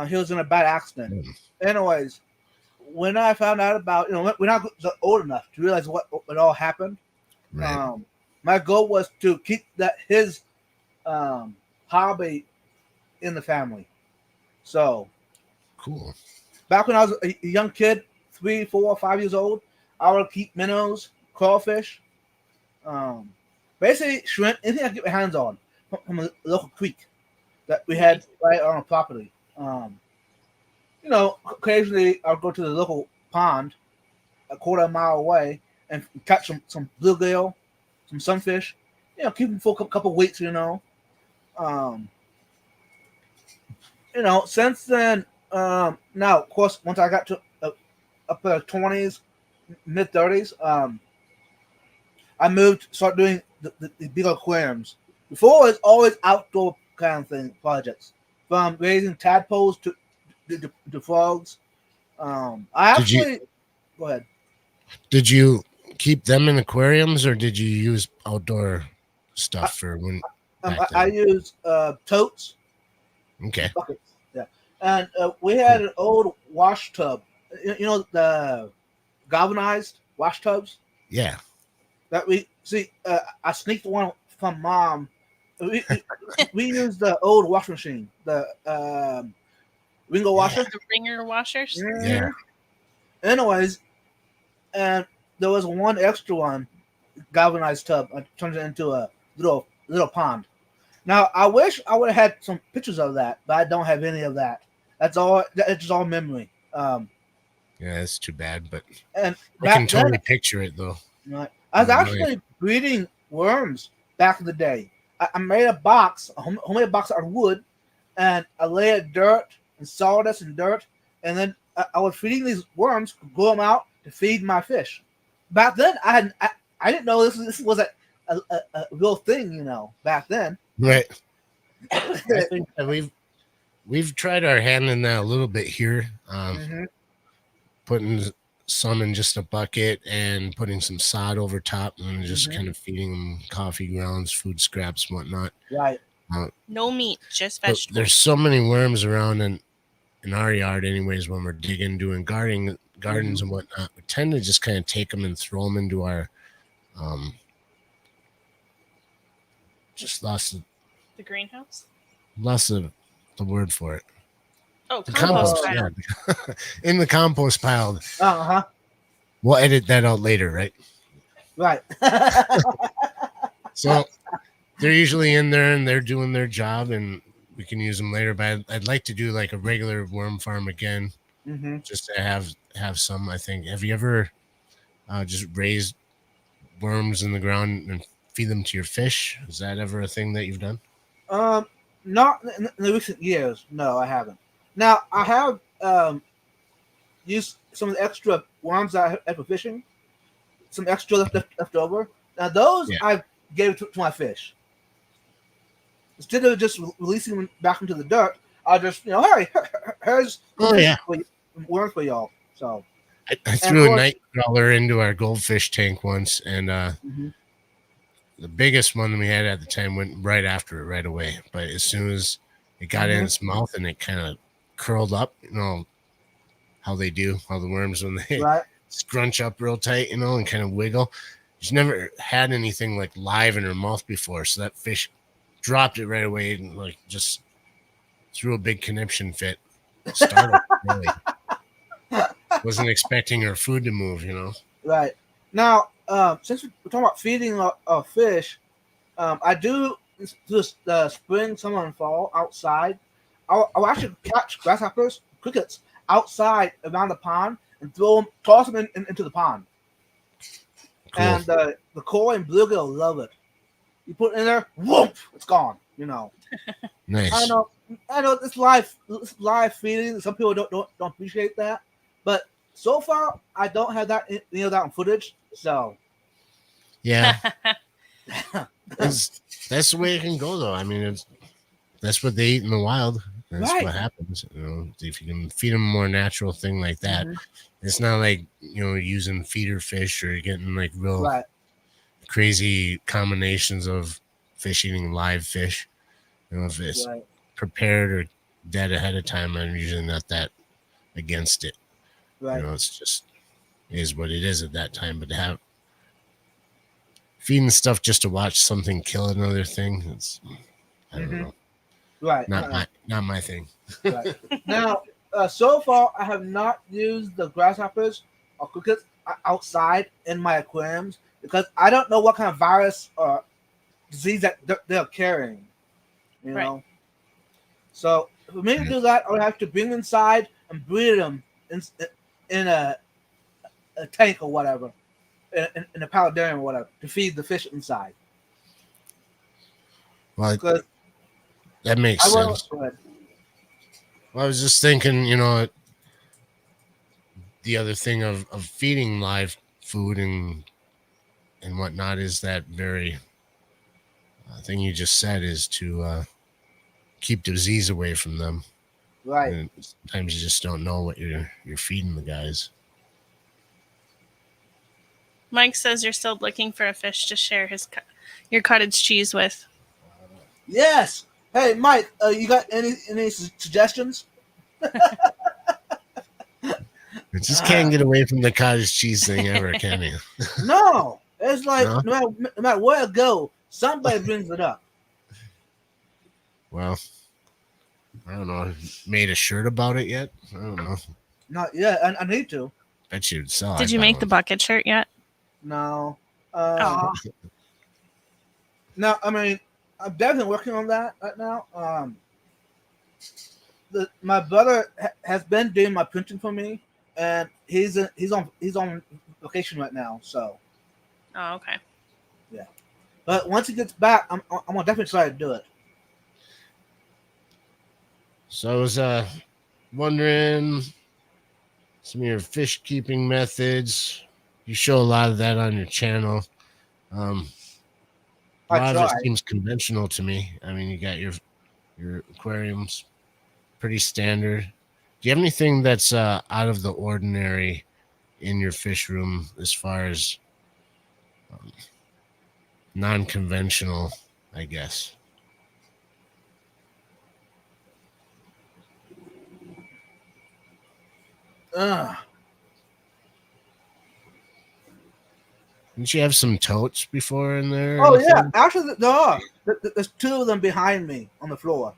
He was in a bad accident. Anyways, when I found out about, we're not old enough to realize what all happened. Right. My goal was to keep his hobby in the family. So Cool. back when I was a young kid, 3, 4, 5 years old, I would keep minnows, crawfish, basically shrimp, anything I could get my hands on from a local creek that we had right on our property. Occasionally I'll go to the local pond a quarter mile away and catch some bluegill, some sunfish. Keep them for a couple weeks. Since then, now of course, once I got to up in the 20s, mid 30s, I moved, start doing the big aquariums. Before it was always outdoor kind of thing projects, from raising tadpoles to frogs. I actually go ahead. Did you keep them in aquariums or did you use outdoor stuff for when? I use totes. Okay. Buckets. Yeah, and we had an old wash tub. The galvanized wash tubs. Yeah. That we see. I sneaked one from mom. We used the old washing machine, the Ringo washer. The ringer washers. Yeah. Anyways, and there was one extra one, galvanized tub. I turned it into a little pond. Now I wish I would have had some pictures of that, but I don't have any of that. That's all. It's just all memory. Yeah, that's too bad, but And I can totally picture it though. Right. I was actually breeding worms back in the day. I made a box, a homemade box out of wood, and I laid dirt and sawdust and dirt, and then I was feeding these worms, grow them out to feed my fish. Back then, I didn't know this was a real thing, back then. Right. I think that we've tried our hand in that a little bit here, putting some in just a bucket and putting some sod over top and just kind of feeding them coffee grounds, food scraps, whatnot. Right. No meat, just vegetables. There's so many worms around in our yard, anyways. When we're digging, doing gardens and whatnot, we tend to just kind of take them and throw them into our just lost the greenhouse. Lost the word for it. Oh, the compost pile. Yeah. In the compost pile. Uh-huh. We'll edit that out later, right? Right. So they're usually in there and they're doing their job and we can use them later. But I'd like to do like a regular worm farm again, just to have some. I think. Have you ever just raised worms in the ground and feed them to your fish? Is that ever a thing that you've done? Not in the recent years. No, I haven't. Now I have used some of the extra worms that I had for fishing. Some extra left over. Now those I gave to my fish. Instead of just releasing them back into the dirt, I just hey, here's worms for y'all. So I threw a night crawler into our goldfish tank once, and the biggest one we had at the time went right after it right away. But as soon as it got in its mouth and it kind of curled up, how they do, how the worms when they scrunch up real tight, and kind of wiggle. She's never had anything like live in her mouth before, so that fish dropped it right away and like just threw a big conniption fit. Startled, really. Wasn't expecting her food to move, Right. Now, since we're talking about feeding a fish, I do this spring, summer, and fall outside, I'll actually catch grasshoppers, crickets outside around the pond and toss them into the pond. Cool. And the koi and bluegill love it. You put it in there, whoop, it's gone. Nice. I know this live feeding. Some people don't appreciate that, but so far I don't have that that on footage. So Yeah. That's the way it can go, though. I mean, that's what they eat in the wild. That's Right. what happens. If you can feed them a more natural thing like that, it's not like using feeder fish or getting like real right, crazy combinations of fish eating live fish. If it's right, prepared or dead ahead of time, I'm usually not that against it. right. It's just is what it is at that time. But to have feeding stuff just to watch something kill another thing, I don't know. Right. Not my thing. Right. Now, so far, I have not used the grasshoppers or crickets outside in my aquariums because I don't know what kind of virus or disease that they're carrying. Right. So for me to do that, I would have to bring them inside and breed them in a tank or whatever, in a paludarium or whatever, to feed the fish inside. Well, that makes sense. Go ahead. Well, I was just thinking, the other thing of feeding live food and whatnot is that very thing you just said is to keep disease away from them. Right. And sometimes you just don't know what you're feeding the guys. Mike says you're still looking for a fish to share your cottage cheese with. Yes. Hey, Mike, you got any suggestions? You just can't get away from the cottage cheese thing ever, can you? No. It's like No? no matter where I go, somebody brings it up. Well, I don't know. Made a shirt about it yet? I don't know. Not yet. I need to. Bet you'd sell. Did you make the bucket shirt yet? No. Oh. No, I mean, I'm definitely working on that right now. My brother has been doing my printing for me, and he's on vacation right now. So, Oh, okay. yeah. But once he gets back, I'm gonna definitely try to do it. So I was wondering some of your fish keeping methods. You show a lot of that on your channel. A lot of it seems conventional to me. I mean, you got your aquariums, pretty standard. Do you have anything that's out of the ordinary in your fish room as far as non-conventional, I guess? Didn't you have some totes before in there? Oh yeah, actually there are. There's two of them behind me on the floor.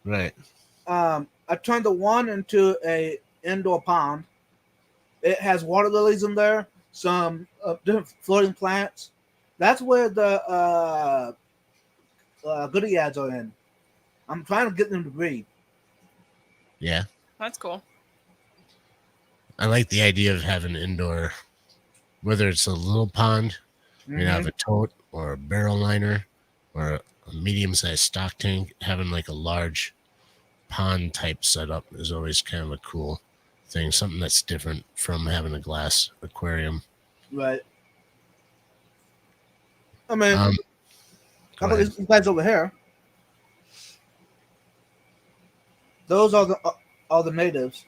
Right. I turned the one into a indoor pond. It has water lilies in there, some different floating plants. That's where the goody ads are in. I'm trying to get them to breed. Yeah. That's cool. I like the idea of having indoor, whether it's a little pond, you have a tote or a barrel liner or a medium-sized stock tank. Having like a large pond type setup is always kind of a cool thing, something that's different from having a glass aquarium. Right. I mean, how about these guys over here? Those are the natives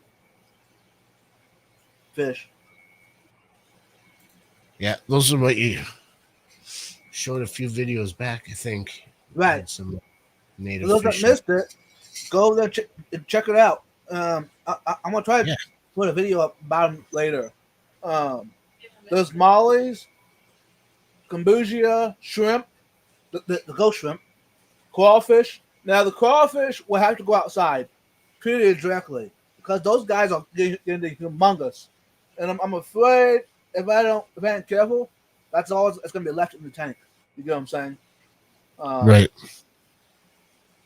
fish. Yeah, those are what you showed a few videos back, I think. Right. Some native For those fish. that missed it, go over there and check it out. I'm gonna try to put a video up about them later. There's mollies, kombucha, shrimp, the ghost shrimp, crawfish. Now the crawfish will have to go outside pretty directly because those guys are getting humongous, and I'm afraid if I ain't careful, that's all that's gonna be left in the tank. You get what I'm saying? Right.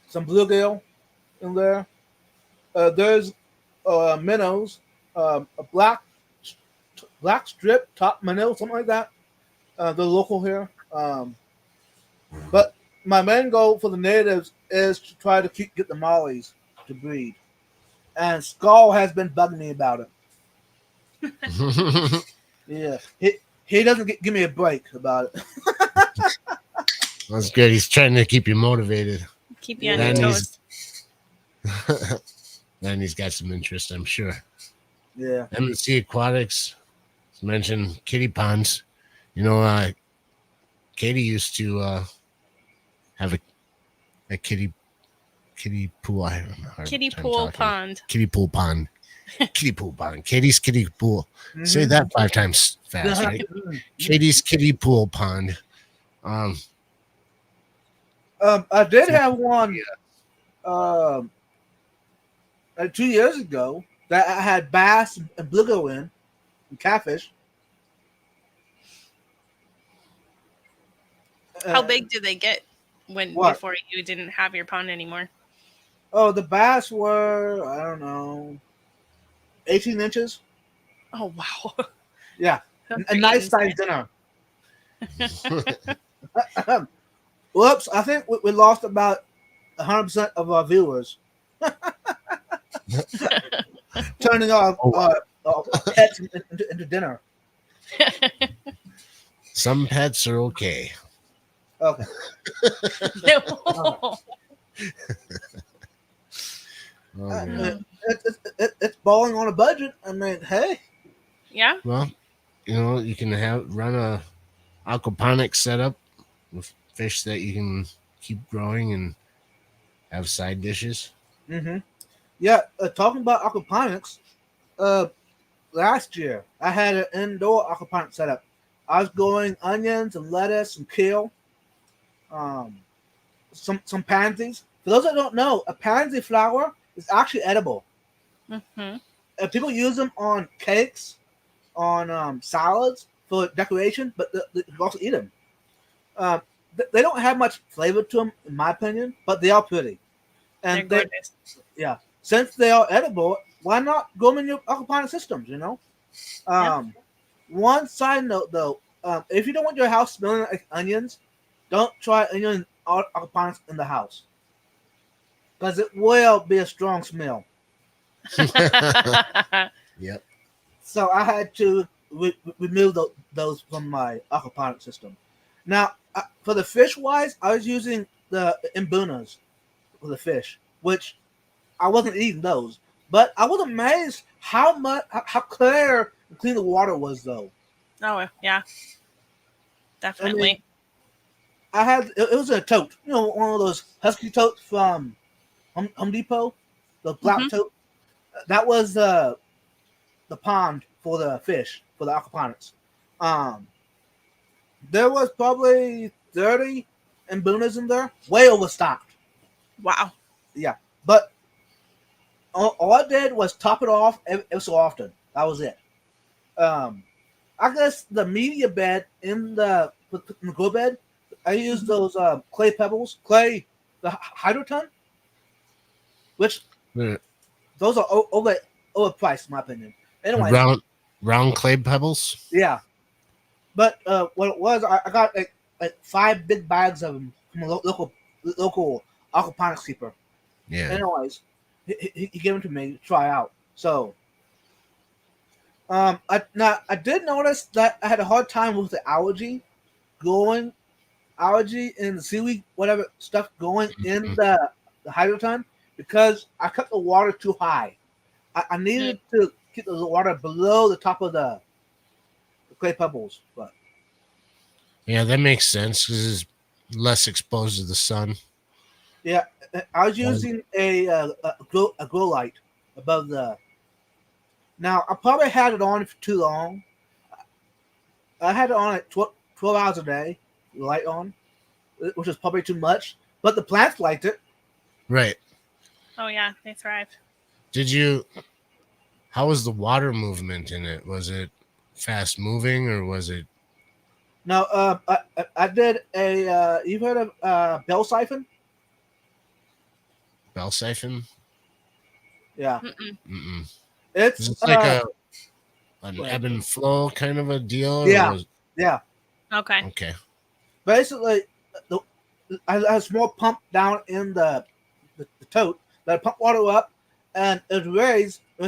Some bluegill in there. There's minnows, a black strip top minnow, something like that. The local here. But my main goal for the natives is to try to get the mollies to breed. And Skull has been bugging me about it. Yeah, he doesn't give me a break about it. That's good. He's trying to keep you motivated. Keep you on Then your he's toes. then he's got some interest, I'm sure. Yeah. M&C Aquatics mentioned kitty ponds. You know, Katie used to have a kitty pool. I have a hard Kiddie time pool talking. pond. Kiddie pool pond. Kiddie pool pond. Katie's kiddie pool. Say Mhm. that 5 times fast, right? Katie's kiddie pool pond. I did have one 2 years ago that I had bass and bluegill in and catfish. How big do they get What? before you didn't have your pond anymore? Oh, the bass were, I don't know, 18 inches. Oh wow. Yeah, Those a are nice eating sized dinner. Whoops, I think we lost about 100% of our viewers. Turning off pets into dinner. Some pets are okay. Okay. No. Oh, man. It's balling on a budget. I mean, hey. Yeah. Well, you know, you can run a aquaponics setup with fish that you can keep growing and have side dishes. Mm-hmm. Yeah, talking about aquaponics, last year I had an indoor aquaponics setup. I was growing onions and lettuce and kale, some pansies. For those that don't know, a pansy flower is actually edible. Mm-hmm. People use them on cakes, on salads for decoration, but you can also eat them. Uh, they don't have much flavor to them, in my opinion, but they are pretty. They're And gorgeous. yeah, since they are edible, why not grow them in your aquaponic systems? You know. One side note though, if you don't want your house smelling like onions, don't try onion aquaponics in the house because it will be a strong smell. Yep. So I had to remove those from my aquaponic system. Now, for the fish wise, I was using the imbunas for the fish, which I wasn't eating those. But I was amazed how clear and clean the water was, though. Oh yeah. Definitely. I mean, I had it was a tote, you know, one of those husky totes from Home Depot, the black tote. That was the pond for the fish for the aquaponics. Um, there was probably 30 imbunas in there, way overstocked. Wow. Yeah, but all I did was top it off every so often. That was it. I guess the media bed in the grow bed, I used those clay pebbles, the hydroton, which The those are overpriced in my opinion. Anyway, round clay pebbles. yeah. But what it was, I got like 5 big bags of them from a local aquaponics keeper. Yeah. Anyways, he gave them to me to try out. So, I did notice that I had a hard time with the growing algae in the seaweed, whatever stuff going in the hydroton because I kept the water too high. I needed to keep the water below the top of the clay pebbles, but Yeah, that makes sense because it's less exposed to the sun. yeah, I was using a grow light above the. Now I probably had it on for too long. I had it on at 12 hours a day, light on, which is probably too much. But the plants liked it. Right. Oh yeah, they thrive. How was the water movement in it? Was it fast moving or was it Now, I did a. You've heard of bell siphon? Bell siphon? Yeah, Mm-mm. Mm-mm. Is it's it like a an go ahead. ebb and flow kind of a deal, or Yeah, was yeah. Okay. okay? Basically, the, I had a small pump down in the tote that pump water up, and it raised to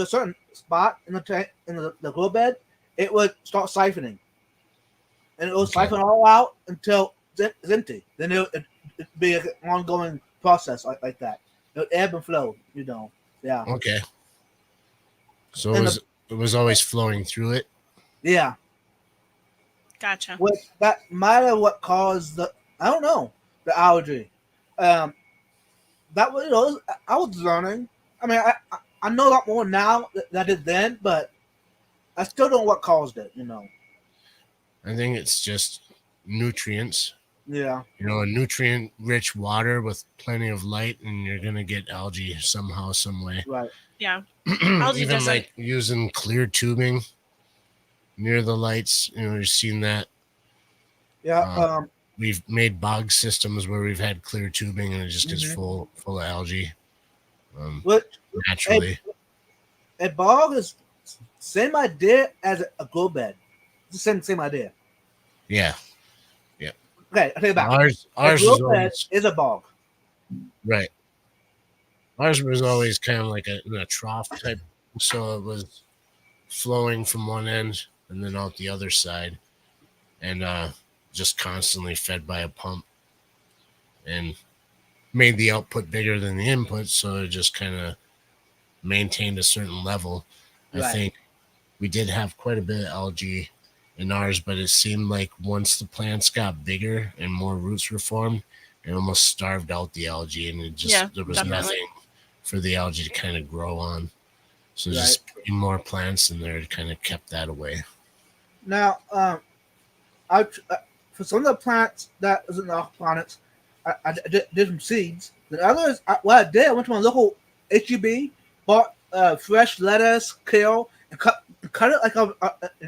a certain spot in the tank in the grow bed. It would start siphoning, and it will Okay, siphon all out until it's empty. Then it'd be an ongoing process like that. It would ebb and flow, you know. Yeah, okay. So and the it was always flowing through it. yeah, Gotcha. which that might have what caused the I don't know the allergy. Um, that was I was learning. I mean, I know a lot more now than I did then, but I still don't know what caused it. You know. I think it's just nutrients. Yeah. You know, a nutrient rich water with plenty of light, and you're gonna get algae somehow, some way. Right. Yeah. Algae Even doesn't. like using clear tubing near the lights. You know, you've seen that. Yeah. Uh, we've made bog systems where we've had clear tubing, and it just gets Mhm. full of algae Which a, naturally. a bog is same idea as a grow bed. It's the same idea. Yeah, yeah. Okay, I take it back. A Ours grow was bed always is a bog. right. Ours was always kind of like in a trough type, so it was flowing from one end and then out the other side, and just constantly fed by a pump, and made the output bigger than the input, so it just kind of maintained a certain level. I Right. think we did have quite a bit of algae in ours, but it seemed like once the plants got bigger and more roots were formed, it almost starved out the algae, and it Yeah, just there was definitely. nothing for the algae to kind of grow on. So Right. just putting more plants in there kind of kept that away. Now, I for some of the plants that isn't aquaponics, I did some seeds. The others, what I did, I went to my local HEB, bought fresh lettuce, kale, and cut it like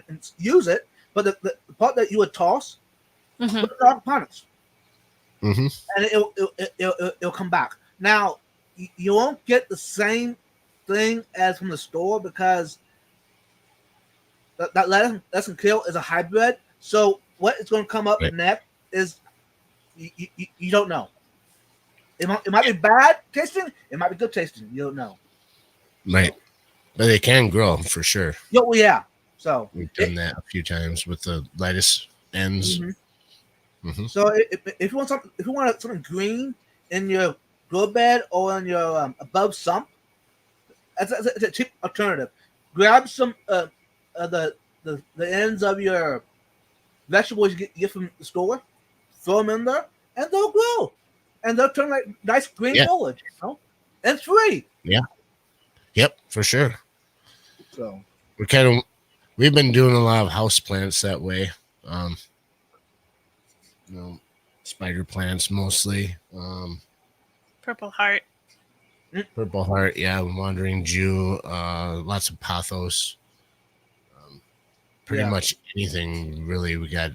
and use it. But the part that you would toss, Hmm. put it in aquaponics, Mm-hmm. and it'll come back. Now, you won't get the same thing as from the store because that lettuce and kale is a hybrid. So what is going to come up Right. next is you don't know. It might be bad tasting. It might be good tasting. You don't know. Right. But they can grow for sure. Well, yeah. So We've done that a few times with the lettuce ends. mhm. Mm-hmm. So if you want something, if you want something green in your grow bed or in your above sump, that's a cheap alternative. Grab some the ends of your vegetables you get from the store, throw them in there, and they'll grow, and they'll turn like nice green Yeah. foliage. You know, and it's free. Yeah. Yep, for sure. So We've been doing a lot of house plants that way. Um, you know, spider plants mostly. Purple heart. Purple heart, yeah, wandering Jew, lots of pothos. Pretty yeah. much anything really. We got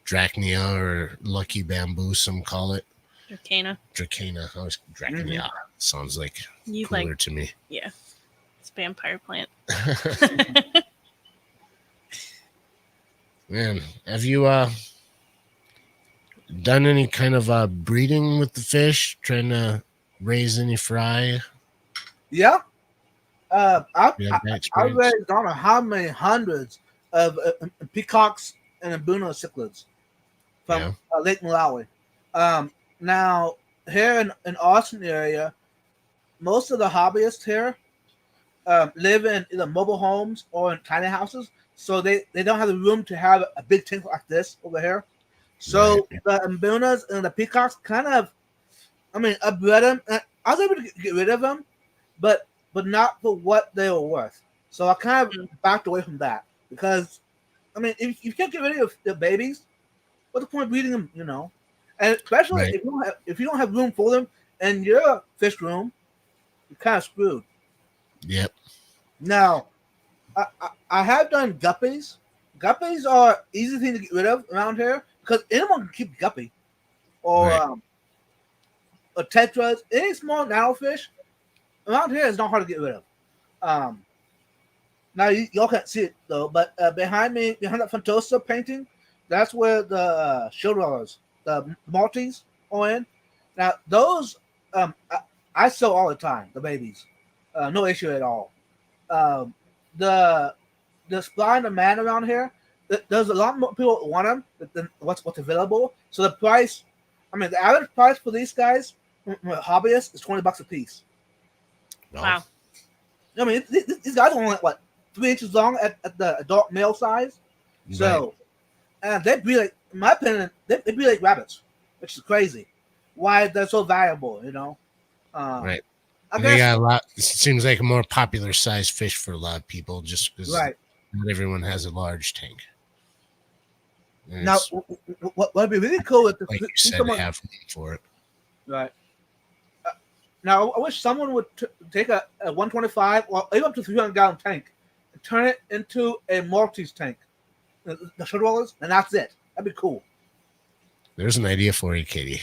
Drachnia or lucky bamboo, some call it. Dracana. Dracana. I was Drachnia. Sounds like You cooler like, to me. yeah. It's vampire plant. Man, have you done any kind of breeding with the fish, trying to raise any fry? Yeah. I You have that I experience? raised I don't know how many hundreds of peacocks and Abuna cichlids from Yeah. Lake Malawi. Now here in Austin area, most of the hobbyists here live in either mobile homes or in tiny houses, so they don't have the room to have a big tank like this over here. So Right. the Mbunas and the peacocks kind of, I mean, I bred them. I was able to get rid of them, but not for what they were worth. So I kind of backed away from that because, I mean, if you can't get rid of the babies, what's the point of breeding them? You know, and especially Right. if you don't have room for them in your fish room, you're kind of screwed. Yep. Now, I have done guppies, Guppies are easy thing to get rid of around here because anyone can keep a guppy or Right. or tetras. Any small narrow fish around here is not hard to get rid of. Now y'all can't see it though, but behind me, behind that Fantosa painting, that's where the show dwellers, the Maltese, are in. Now those, I sell all the time. The babies, no issue at all. Um, the supply and demand around here, there's a lot more people that want them than what's available. So the price, I mean, the average price for these guys, hobbyists, is $20 a piece. Well, Wow. I mean, these guys are only like what 3 inches long at the adult male size. So, and they breed like, in my opinion, they breed like rabbits, which is crazy. Why they're so valuable, you know? Right. I And they guess got a lot. It seems like a more popular size fish for a lot of people, just because right not everyone has a large tank. And now, it's, what would be really cool is to like you see said, someone have room for it. right. Now, I wish someone would take a 125 or even up to 300-gallon tank and turn it into a Maltese tank, the shore rollers, and that's it. That'd be cool. There's an idea for you, Katie.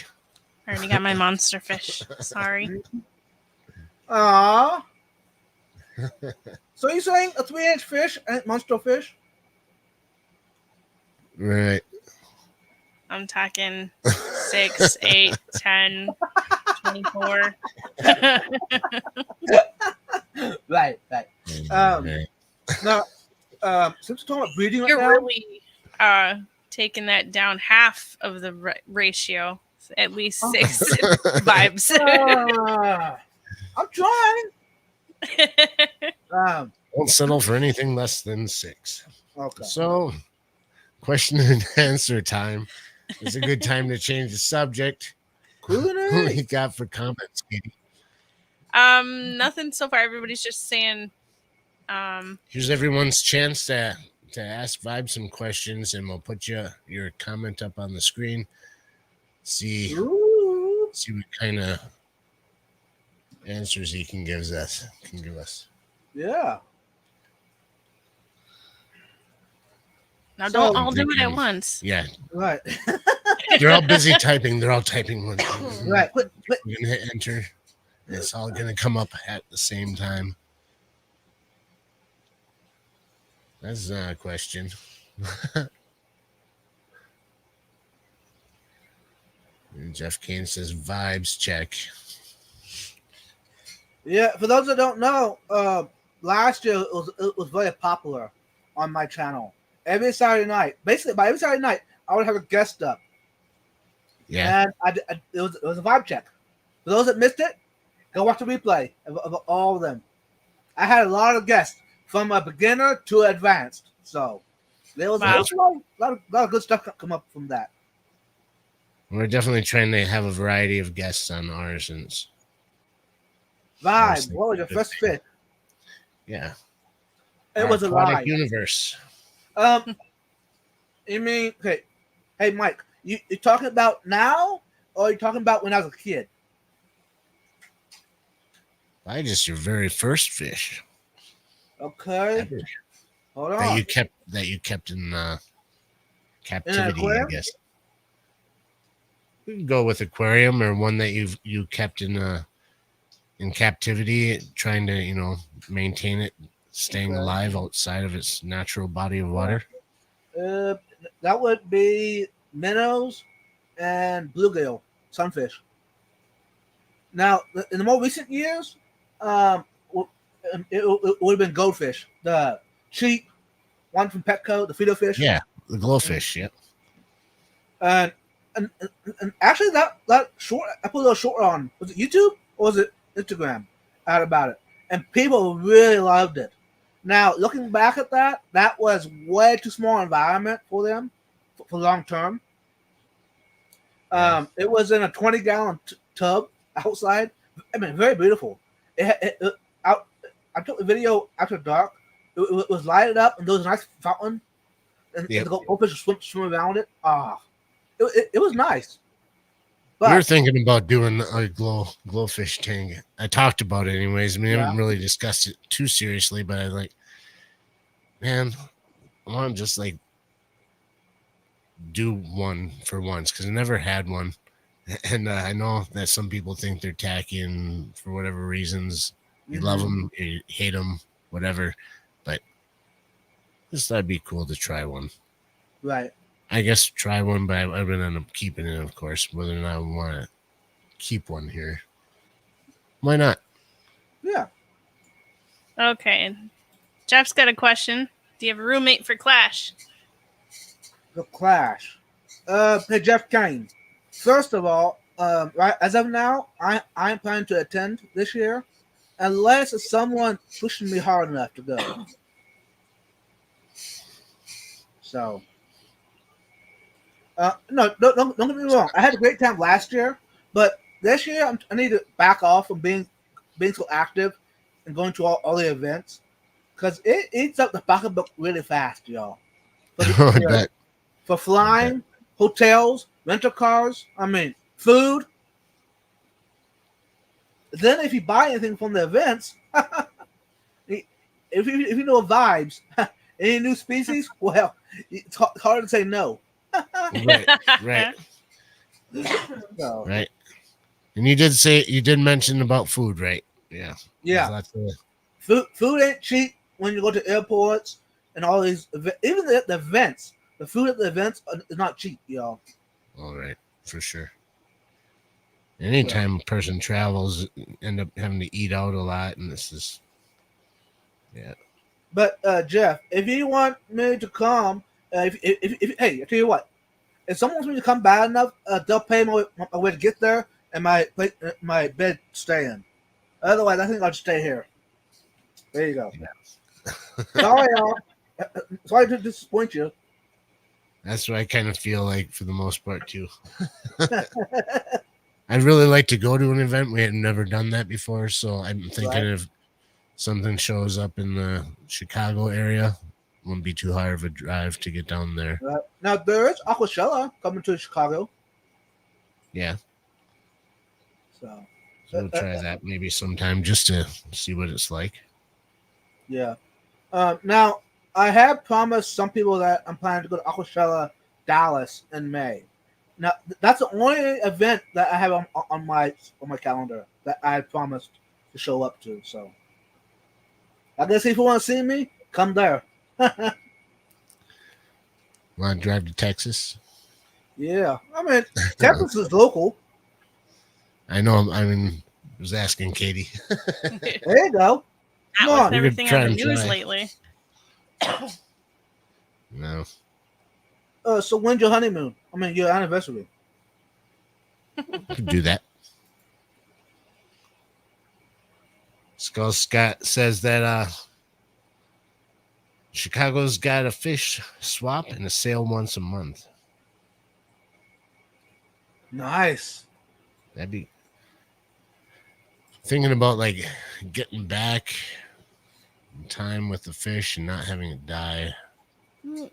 I already got my monster fish. Sorry. Aww. So you're saying a 3-inch fish and monster fish? Right. I'm talking 6, 8, 10, 24. Right. Right. Now, since we're talking about breeding right You're now, really taking that down half of the ratio. At least 6 vibes. I'm trying. Don't settle for anything less than 6. Okay. So, question and answer time. It's a good time to change the subject. Who Culinary. you got for comments, Katie? Nothing so far. Everybody's just saying. Here's everyone's chance to ask Vibe some questions, and we'll put your comment up on the screen. See what kind of answers he can give us. Yeah. Now So- don't all do it at once. Yeah, Right. they're all busy typing. They're all typing one. Right. Quit. We're gonna hit enter. And it's all gonna come up at the same time. That's not a question. And Jeff Kane says vibes check. Yeah. For those that don't know, last year it was very popular on my channel. Every Saturday night, basically by every Saturday night, I would have a guest up, Yeah, and it was a vibe check. For those that missed it, go watch the replay of all of them. I had a lot of guests from a beginner to advanced, so there was Wow. a lot of good stuff come up from that. we're definitely trying to have a variety of guests on ours, and Vibe. What was your first fit? yeah, It was a Aquatic lie. Universe. You mean okay? Hey, Mike, you talking about now, or you talking about when I was a kid? Why just your very first fish Okay, ever hold that on. you kept in captivity? I aquarium? guess we can go with aquarium or one that you kept in captivity, trying to maintain it, staying Okay. alive outside of its natural body of water. That would be minnows and bluegill, sunfish. Now, in the more recent years, it would have been goldfish, the cheap one from Petco, the feeder fish. Yeah, the glowfish. Yep. And actually, that short, I put a little short on. Was it YouTube or was it Instagram? Out about it, and people really loved it. Now, looking back at that was way too small environment for them for long term. It was in a 20-gallon tub outside. I mean, very beautiful. I took the video after dark. It was lighted up, and there was a nice fountain, and Yep. the goldfish would swim around it. It was nice. We were But thinking about doing a glowfish tank. I talked about it anyways. I mean, I haven't Yeah. really discussed it too seriously, but I man, I want to just like do one for once because I never had one. And I know that some people think they're tacky and for whatever reasons. You love them, you hate them, whatever. But just that'd be cool to try one. Right. I guess try one, but I would end up keeping it, of course, whether or not I want to keep one here. Why not? Yeah. Okay. Jeff's got a question. Do you have a roommate for Clash? The Clash. Hey, Jeff Kane. First of all, right as of now, I'm planning to attend this year, unless someone pushes me hard enough to go. So, no, don't get me wrong. I had a great time last year, but this year I need to back off from being so active and going to all the events because it eats up the pocketbook really fast, y'all. I bet. For flying, hotels, rental cars, food. Then if you buy anything from the events, if you know vibes, any new species, well, it's hard to say no. Right. So, Right. And you did mention about food, right? Yeah. yeah. Food ain't cheap when you go to airports and all these even the events. The food at the events is not cheap, y'all. All right, for sure. Anytime a person travels, end up having to eat out a lot, and this is, yeah. But Jeff, if you want me to come, if hey, I tell you what, if someone wants me to come bad enough, they'll pay my way to get there and my bed stay in. Otherwise, I think I'll just stay here. There you go. Yeah. Sorry, y'all. Sorry to disappoint you. That's what I kind of feel like for the most part too. I'd really like to go to an event. We had never done that before, so I'm thinking if something shows up in the Chicago area, it wouldn't be too hard of a drive to get down there. Now there is Aquatics coming to Chicago. Yeah. So we'll try that maybe sometime just to see what it's like. Yeah. Now I have promised some people that I'm planning to go to Aquatics Dallas in May. Now that's the only event that I have on my calendar that I promised to show up to. So I guess if you want to see me, come there. Want to drive to Texas? Yeah, Texas is local. I know. I was asking Katie. There you go. Come on. Everything on the news lately. No. So when's your honeymoon? Your anniversary. Could do that. Skull Scott says that Chicago's got a fish swap and a sale once a month. Nice. That'd be thinking about like getting back in time with the fish and not having it die.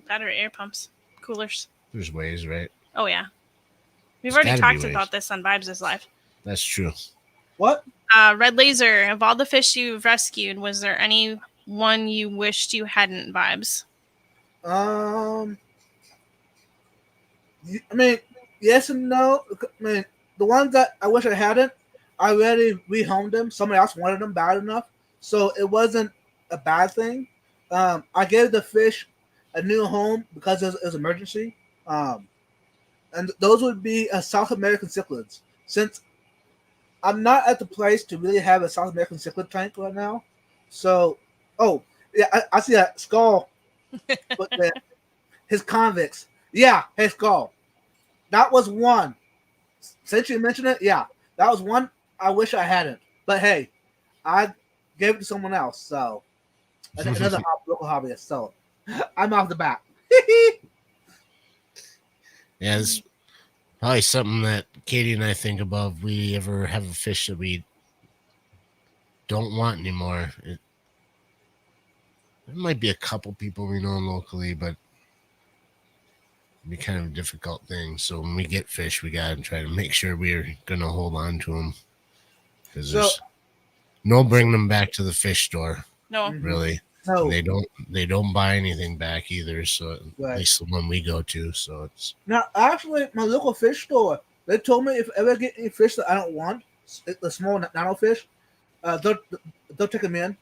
Battery air pumps, coolers. There's ways, right? Oh yeah, we've already talked about this on Vibes' Live. That's true. What? Red Laser, of all the fish you've rescued, was there any one you wished you hadn't, Vibes? Yes and no. The ones that I wish I hadn't, I already rehomed them. Somebody else wanted them bad enough, so it wasn't a bad thing. I gave the fish a new home because it was an emergency. And those would be South American cichlids. Since I'm not at the place to really have a South American cichlid tank right now. So, I see that Skull. But his convicts. Yeah, hey, Skull. That was one. Since you mentioned it, yeah. That was one I wish I hadn't. But hey, I gave it to someone else. So, another local hobbyist. So, I'm off the bat. Yeah, it's probably something that Katie and I think about. If we ever have a fish that we don't want anymore. It might be a couple people we know locally, but it'd be kind of a difficult thing. So when we get fish, we got to try to make sure we're going to hold on to them. Because there's no bring them back to the fish store. No. Mhm. really. No. And they don't buy anything back either. So at Right. least the one we go to. So it's Now, actually, my local fish store, they told me if I ever get any fish that I don't want, the small nano fish, they'll take them in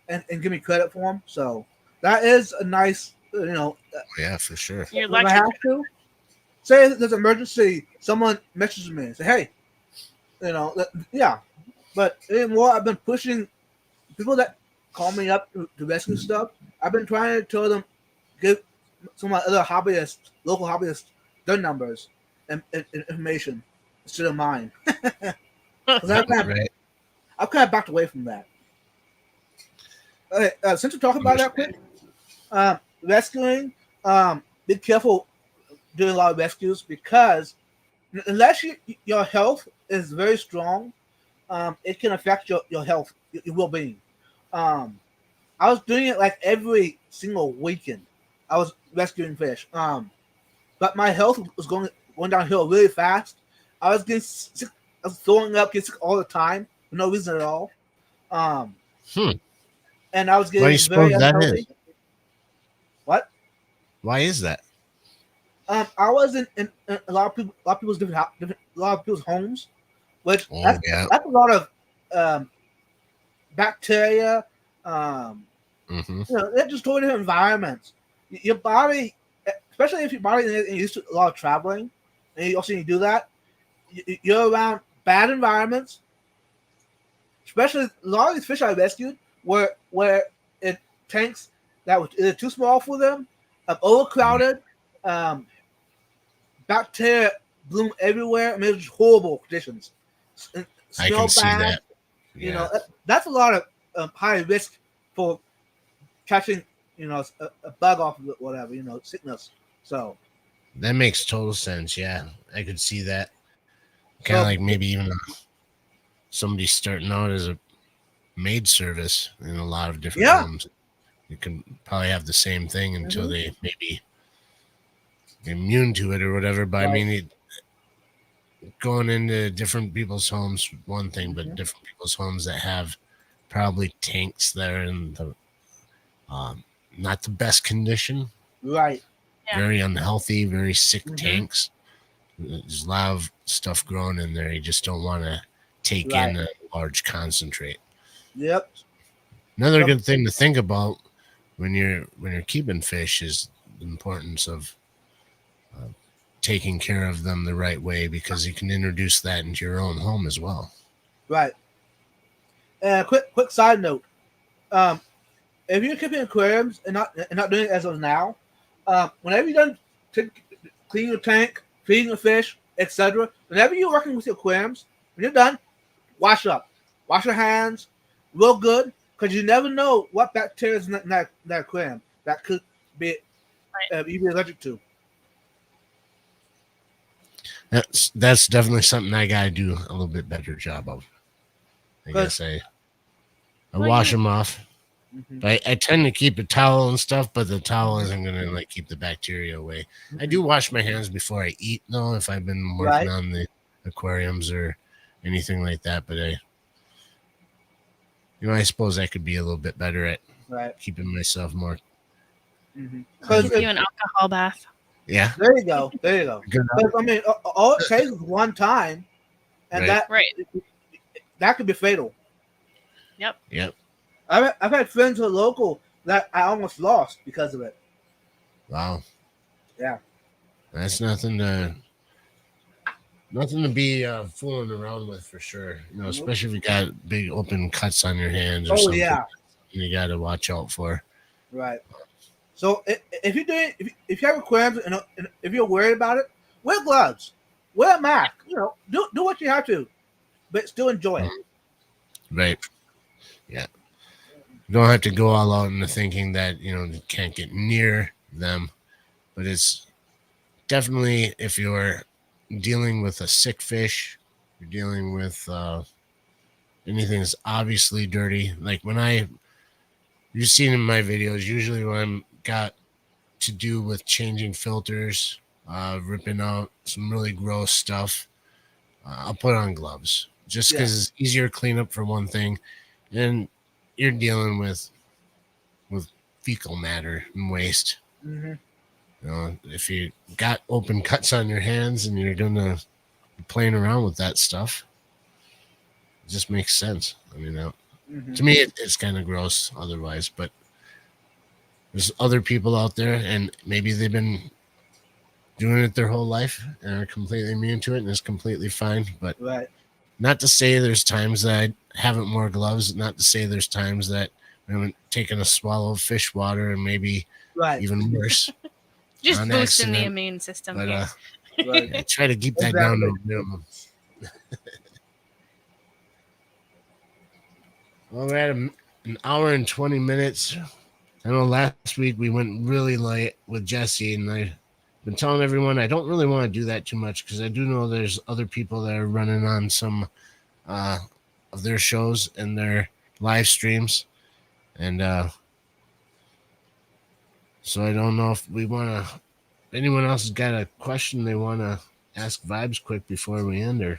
and give me credit for them. So that is a nice, yeah, for sure. You're if lucky. I have to, say there's an emergency, someone messages me and say, hey, yeah. But anymore, I've been pushing people that call me up to rescue stuff. I've been trying to tell them, give some of my other hobbyists, local hobbyists, their numbers and information instead of mine. Because Right. I've kind of backed away from that. Okay, since we're talking about that quick, rescuing, be careful doing a lot of rescues because unless your health is very strong, it can affect your health, your well-being. I was doing it like every single weekend. I was rescuing fish. But my health was going downhill really fast. I was getting sick. I was throwing up, getting sick all the time for no reason at all. Um, Hmm. and I was Why do you getting very suppose that unhealthy. is? What? Why is that? I was in a lot of people's a lot of people's homes, which Oh yeah. that's a lot of um, bacteria. Um, Mm-hmm. they're just totally different environments. Your body, especially if your body is used to a lot of traveling, and you also need to do that, you're around bad environments. Especially a lot of these fish I rescued were in tanks that were either too small for them, overcrowded, um, bacteria bloom everywhere. I mean, it was horrible conditions. I Smell can see bad. that. You Yeah. know, that's a lot of high risk for catching, a bug off of it, whatever, sickness. So, That makes total sense. Yeah. I could see that. Kind of so like maybe even somebody starting out as a maid service in a lot of different yeah, homes. You can probably have the same thing until Mhm. they maybe immune to it or whatever. But I Right. mean, going into different people's homes, one thing, but Mhm. different people's homes that have probably tanks that are in the um, not the best condition, Right. Yeah. very unhealthy, very sick Mhm. tanks. There's a lot of stuff growing in there. You just don't want to take Right. in a large concentrate. Yep. Another So, good thing to think about when you're keeping fish is the importance of uh, taking care of them the right way because you can introduce that into your own home as well. right. And quick side note. Um, if you're keeping aquariums and not doing it as of now, whenever you're done to clean your tank, feeding the fish, etc., whenever you're working with your aquariums, when you're done, wash up, wash your hands, real good, because you never know what bacteria is in that aquarium that could be you be allergic to. That's definitely something I gotta do a little bit better job of. I Because guess I Well, wash them off. Mhm. I tend to keep a towel and stuff, but the towel isn't gonna like keep the bacteria away. I do wash my hands before I eat though, if I've been working Right. on the aquariums or anything like that. But I suppose I could be a little bit better at Right. keeping myself more. Because give you an alcohol bath. Yeah, there you go, there you go. good. 'Cause, I mean, all it takes is one time, and Right. Right. that could be fatal. Yep. Yep. I've had friends who are local that I almost lost because of it. Wow. Yeah. That's nothing to be fooling around with for sure. Especially if you got big open cuts on your hands or Oh something. yeah. You got to watch out for. Right. So if you're doing if you have aquariums and if you're worried about it, wear gloves, wear a mask. Do what you have to, but still enjoy it. Right. Yeah. You don't have to go all out into thinking that you can't get near them, but it's definitely if you're dealing with a sick fish, you're dealing with anything that's obviously dirty. Like you've seen in my videos, usually when I'm got to do with changing filters, ripping out some really gross stuff, I'll put on gloves just Yeah. because it's easier to clean up for one thing, and you're dealing with with fecal matter and waste. Mm-hmm. You know, if you got open cuts on your hands and you're gonna be playing around with that stuff, it just makes sense. I mean, Mm-hmm. to me, it's kind of gross otherwise, but there's other people out there, and maybe they've been doing it their whole life and are completely immune to it, and it's completely fine. But Right. not to say there's times that I haven't worn gloves. Not to say there's times that I haven't taken a swallow of fish water, and maybe Right. even worse Just on boosting the accident. immune system But here. Right. yeah, try to keep that down to a minimum. Well, we're at an hour and 20 minutes. I know last week we went really late with Jesse, and I've been telling everyone I don't really want to do that too much because I do know there's other people that are running on some uh, of their shows and their live streams. And so I don't know if we want to, anyone else has got a question they want to ask Vibes quick before we end, or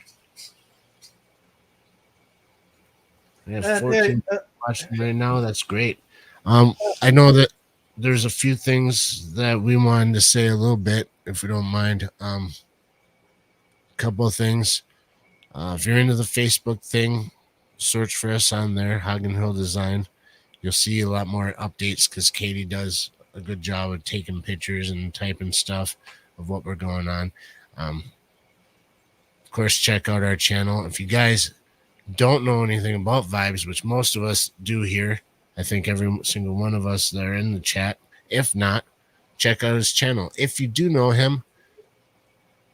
we have 14 watching right now. That's great. I know that there's a few things that we wanted to say a little bit, if we don't mind. A couple of things. If you're into the Facebook thing, search for us on there, Hagen Hill Design. You'll see a lot more updates because Katie does a good job of taking pictures and typing stuff of what we're going on. Of course, check out our channel. If you guys don't know anything about Vibes, which most of us do here, I think every single one of us that are in the chat. If not, check out his channel. If you do know him,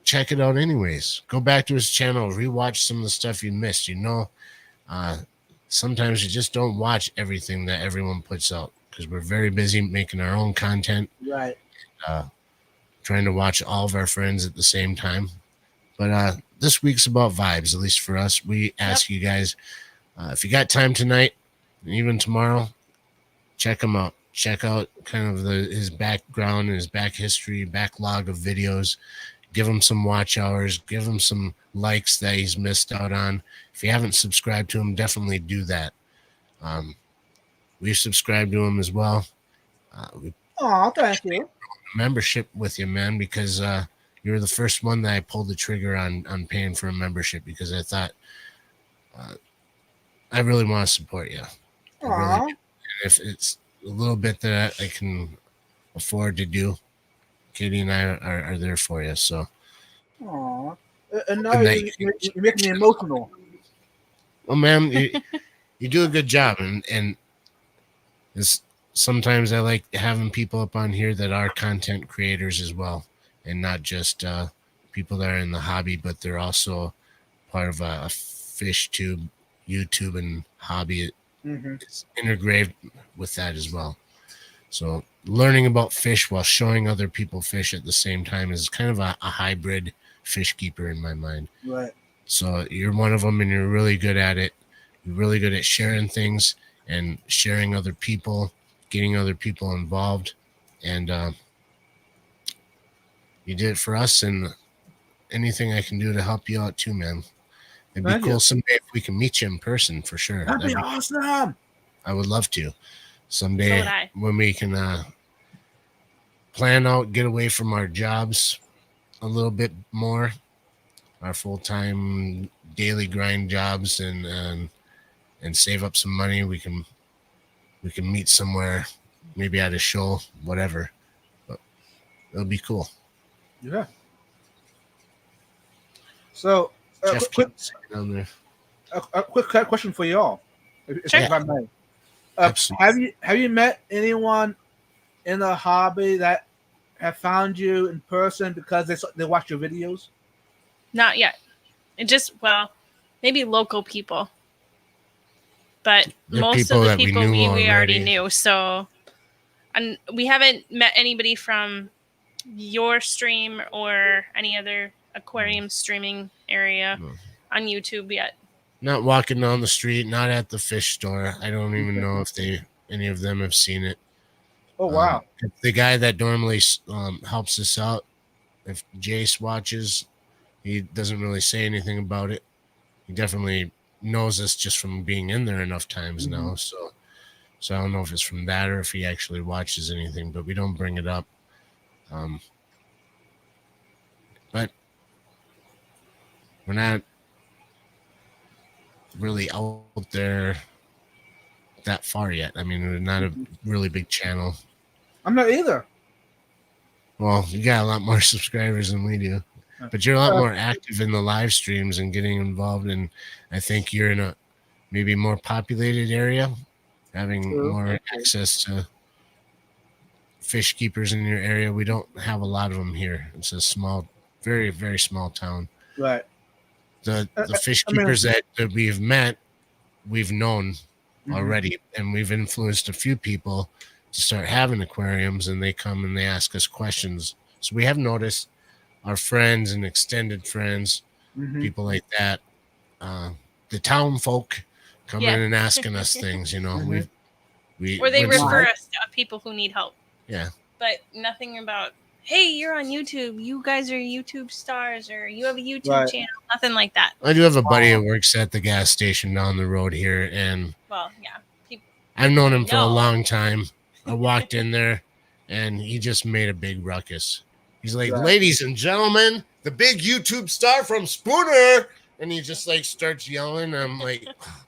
check it out anyways. Go back to his channel, rewatch some of the stuff you missed. You know, sometimes you just don't watch everything that everyone puts out because we're very busy making our own content. Right. Trying to watch all of our friends at the same time. But this week's about vibes, at least for us. We ask you guys, if you got time tonight, and even tomorrow, check him out. Check out kind of his background and his back history, backlog of videos. Give him some watch hours. Give him some likes that he's missed out on. If you haven't subscribed to him, definitely do that. We've subscribed to him as well. Oh, thank you. Membership with you, man, because you were the first one that I pulled the trigger on paying for a membership because I thought I really want to support you. Really, if it's a little bit that I can afford to do, Katie and I are there for you. So, and now you make me emotional. Well, man, you do a good job, and it's, sometimes I like having people up on here that are content creators as well, and not just people that are in the hobby, but they're also part of a fish tube, YouTube, and hobby. It's integrated with that as well. So learning about fish while showing other people fish at the same time is kind of a hybrid fish keeper in my mind. Right. So you're one of them, and you're really good at it. You're really good at sharing things and sharing other people, getting other people involved. And you did it for us, and anything I can do to help you out too, man. It'd be cool someday if we can meet you in person for sure. That'd be awesome. I would love to. Someday when we can plan out, get away from our jobs a little bit more, our full-time daily grind jobs, and save up some money. We can meet somewhere, maybe at a show, whatever. But it'll be cool. Yeah. So, Jeff quick down there. A quick question for y'all, if I may. Have you met anyone in the hobby that have found you in person because they watch your videos? Not yet. It just, maybe local people. But most of the people we already knew. So, and we haven't met anybody from your stream or any other aquarium streaming area on YouTube yet. Not walking down the street, not at the fish store. I don't even know if any of them have seen it. Oh, wow. The guy that normally helps us out, if Jace watches, he doesn't really say anything about it. He definitely knows us just from being in there enough times now. So So I don't know if it's from that or if he actually watches anything, but we don't bring it up. But we're not really out there that far yet. I mean, we're not a really big channel. I'm not either. Well, you got a lot more subscribers than we do, but you're a lot more active in the live streams and getting involved. And I think you're in a maybe more populated area, having more access to fish keepers in your area. We don't have a lot of them here. It's a small, very, very small town. Right. The fish keepers that we've met, we've known already, and we've influenced a few people to start having aquariums, and they come and they ask us questions. So we have noticed our friends and extended friends, people like that, the town folk coming in and asking us things, you know. Or they refer us to people who need help. Yeah. But nothing about, hey, you're on YouTube. You guys are YouTube stars, or you have a YouTube channel. Nothing like that. I do have a buddy who works at the gas station down the road here, and I've known him for a long time. I walked in there, and he just made a big ruckus. He's like, ladies and gentlemen, the big YouTube star from Spooner. And he just like starts yelling. I'm like, oh,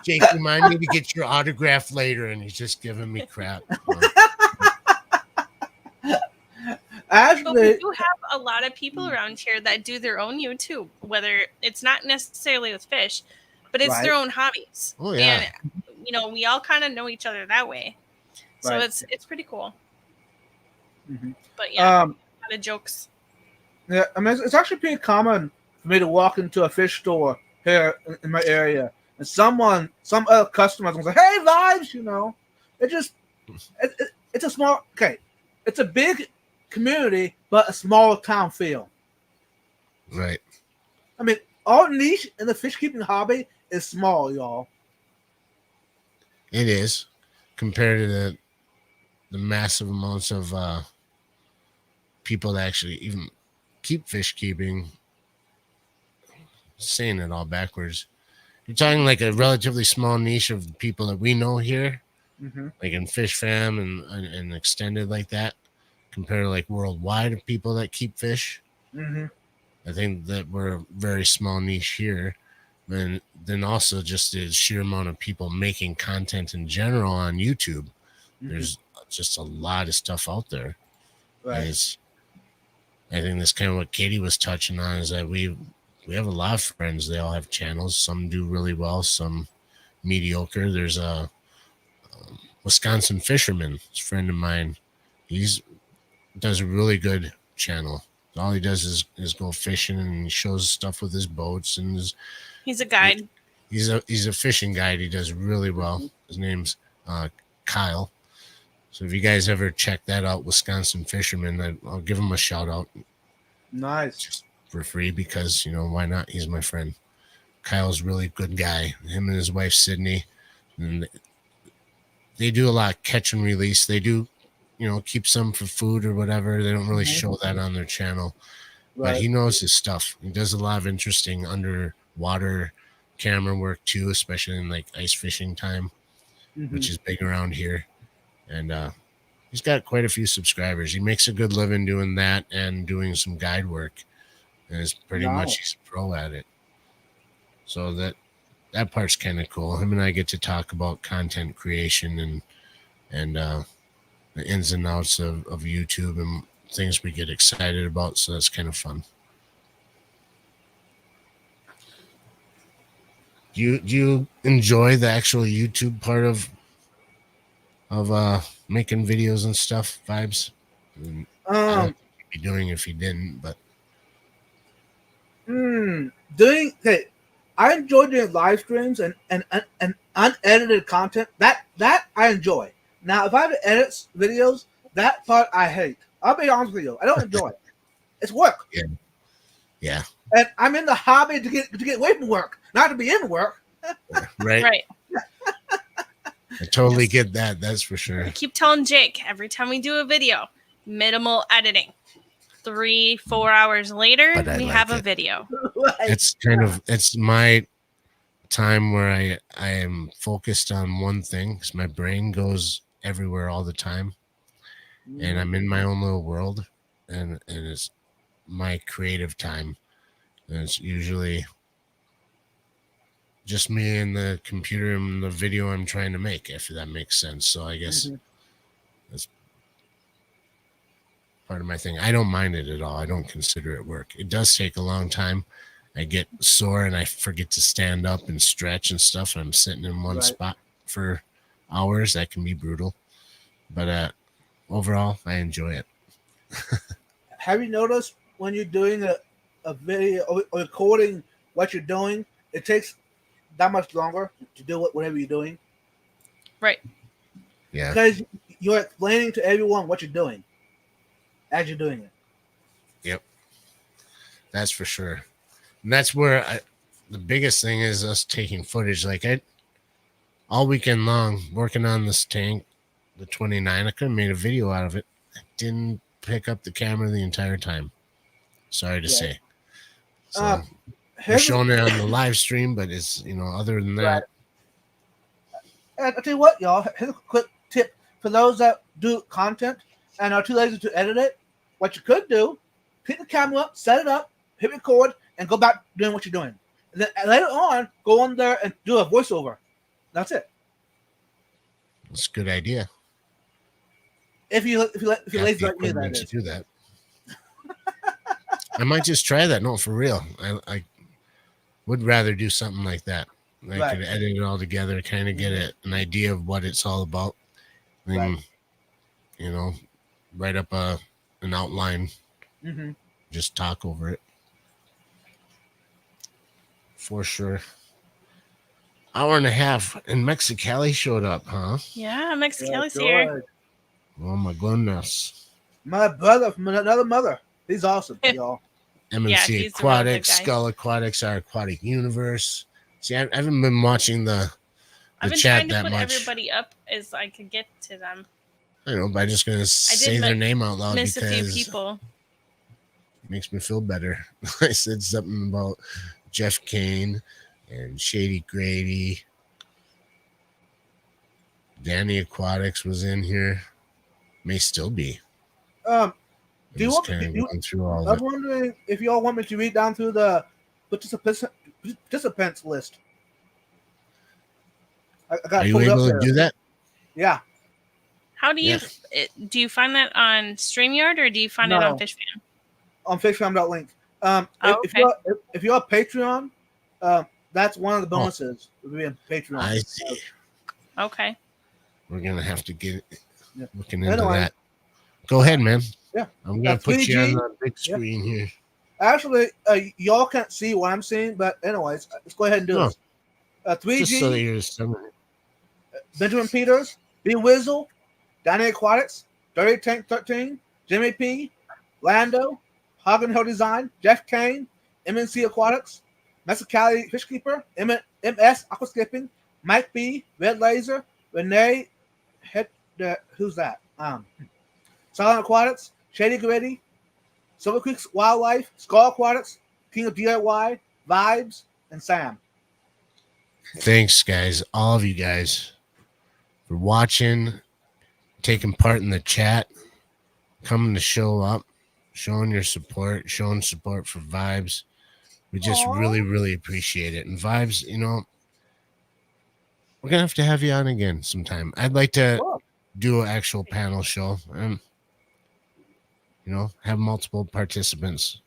Jake, remind me to get your autograph later. And he's just giving me crap. Actually, but we do have a lot of people around here that do their own YouTube, whether it's not necessarily with fish, but it's their own hobbies. Oh, yeah. And, you know, we all kind of know each other that way. So it's pretty cool. But yeah, a lot of jokes. Yeah, I mean, it's actually pretty common for me to walk into a fish store here in my area, and some other customers will say, "Hey, Vibes," you know. It's a small, it's a big community, but a small town feel. Right. I mean, our niche in the fish keeping hobby is small, y'all. It is, compared to the massive amounts of people that actually even keep fish keeping. Saying it all backwards. You're talking like a relatively small niche of people that we know here, like in Fish Fam and extended like that, compared to like worldwide of people that keep fish. I think that we're a very small niche here. And then also just the sheer amount of people making content in general on YouTube. There's just a lot of stuff out there. Right. I think that's kind of what Katie was touching on, is that we have a lot of friends. They all have channels. Some do really well, some mediocre. There's a Wisconsin fisherman, a friend of mine. Does a really good channel. All he does is go fishing, and he shows stuff with his boats, and he's a guide. He's a fishing guide. He does really well. His name's Kyle. So if you guys ever check that out, Wisconsin Fisherman, I'll give him a shout out. Nice. Just for free, because, you know, why not? He's my friend. Kyle's a really good guy. Him and his wife, Sydney, and they do a lot of catch and release. They do, you know, keep some for food or whatever. They don't really show that on their channel. But he knows his stuff. He does a lot of interesting underwater camera work too, especially in like ice fishing time, which is big around here. And he's got quite a few subscribers. He makes a good living doing that and doing some guide work. And it's pretty much, he's a pro at it. So that part's kind of cool. Him and I get to talk about content creation and the ins and outs of YouTube and things we get excited about. So that's kind of fun. Do you enjoy the actual YouTube part of making videos and stuff, Vibes? I don't think you'd be doing it if you didn't, but I enjoy doing live streams and unedited content. That I enjoy. Now, if I have to edit videos, that part I hate. I'll be honest with you. I don't enjoy it. It's work. Yeah. And I'm in the hobby to get away from work, not to be in work. Right. I totally get that. That's for sure. I keep telling Jake every time we do a video, minimal editing. 3-4 hours later, we have a video. It's my time where I am focused on one thing because my brain goes everywhere all the time, and I'm in my own little world, and it's my creative time, and it's usually just me and the computer and the video I'm trying to make, if that makes sense. So I guess that's part of my thing. I don't mind it at all. I don't consider it work. It does take a long time. I get sore and I forget to stand up and stretch and stuff. I'm sitting in one spot for hours. That can be brutal. But overall, I enjoy it. Have you noticed when you're doing a video or recording what you're doing, it takes that much longer to do whatever you're doing? Right. Yeah. Because you're explaining to everyone what you're doing as you're doing it. Yep. That's for sure. And that's where the biggest thing is us taking footage. Like all weekend long working on this tank, the 29, I could have made a video out of it. I didn't pick up the camera the entire time. Sorry to say. So we're showing it on the live stream, but it's, other than that. And I'll tell you what, y'all, here's a quick tip for those that do content and are too lazy to edit it. What you could do, pick the camera up, set it up, hit record, and go back doing what you're doing. And then later on, go on there and do a voiceover. That's it. That's a good idea. If you're lazy like me, that is. Do that. I might just try that. No, for real. I would rather do something like that. I could edit it all together, kind of get an idea of what it's all about. Then, write up an outline. Just talk over it. For sure. Hour and a half, and Mexicali showed up, huh? Yeah, Mexicali's here. Oh my goodness. My brother from another mother. He's awesome, y'all. MNC Aquatics, Skull Aquatics, our aquatic universe. See, I haven't been watching the I've been chat trying to that put much. Everybody up as I could get to them. I know, but I'm just gonna say their name out loud because a few people. It makes me feel better. I said something about Jeff Kane and Shady Grady. Danny Aquatics was in here. May still be. Do you want I'm wondering if y'all want me to read down through the participants list. Are you able to do that? Yeah. How do you do you find that on StreamYard or do you find it on FishFam? On FishFam.link. If you're a Patreon, that's one of the bonuses of being Patreon. I see. Okay. We're gonna have to get looking into that. Go ahead, man. Yeah. I'm gonna put you on the big screen here. Actually, y'all can't see what I'm seeing, but anyways, let's go ahead and do this. 3G. Just so you're Benjamin Peters, B Wizzle, Danny Aquatics, Dirty Tank 13, Jimmy P, Lando, Hagen Hill Design, Jeff Kane, MNC Aquatics, Mexicali Fishkeeper, MS Aquascaping, Mike B, Red Laser, Renee, who's that? Silent Aquatics, Shady Gritty, Silver Creek's Wildlife, Skull Aquatics, King of DIY, Vibes, and Sam. Thanks, guys. All of you guys for watching, taking part in the chat, coming to show up, showing your support, showing support for Vibes. We just really, really appreciate it. And Vibes, we're going to have you on again sometime. I'd like to do an actual panel show and, have multiple participants.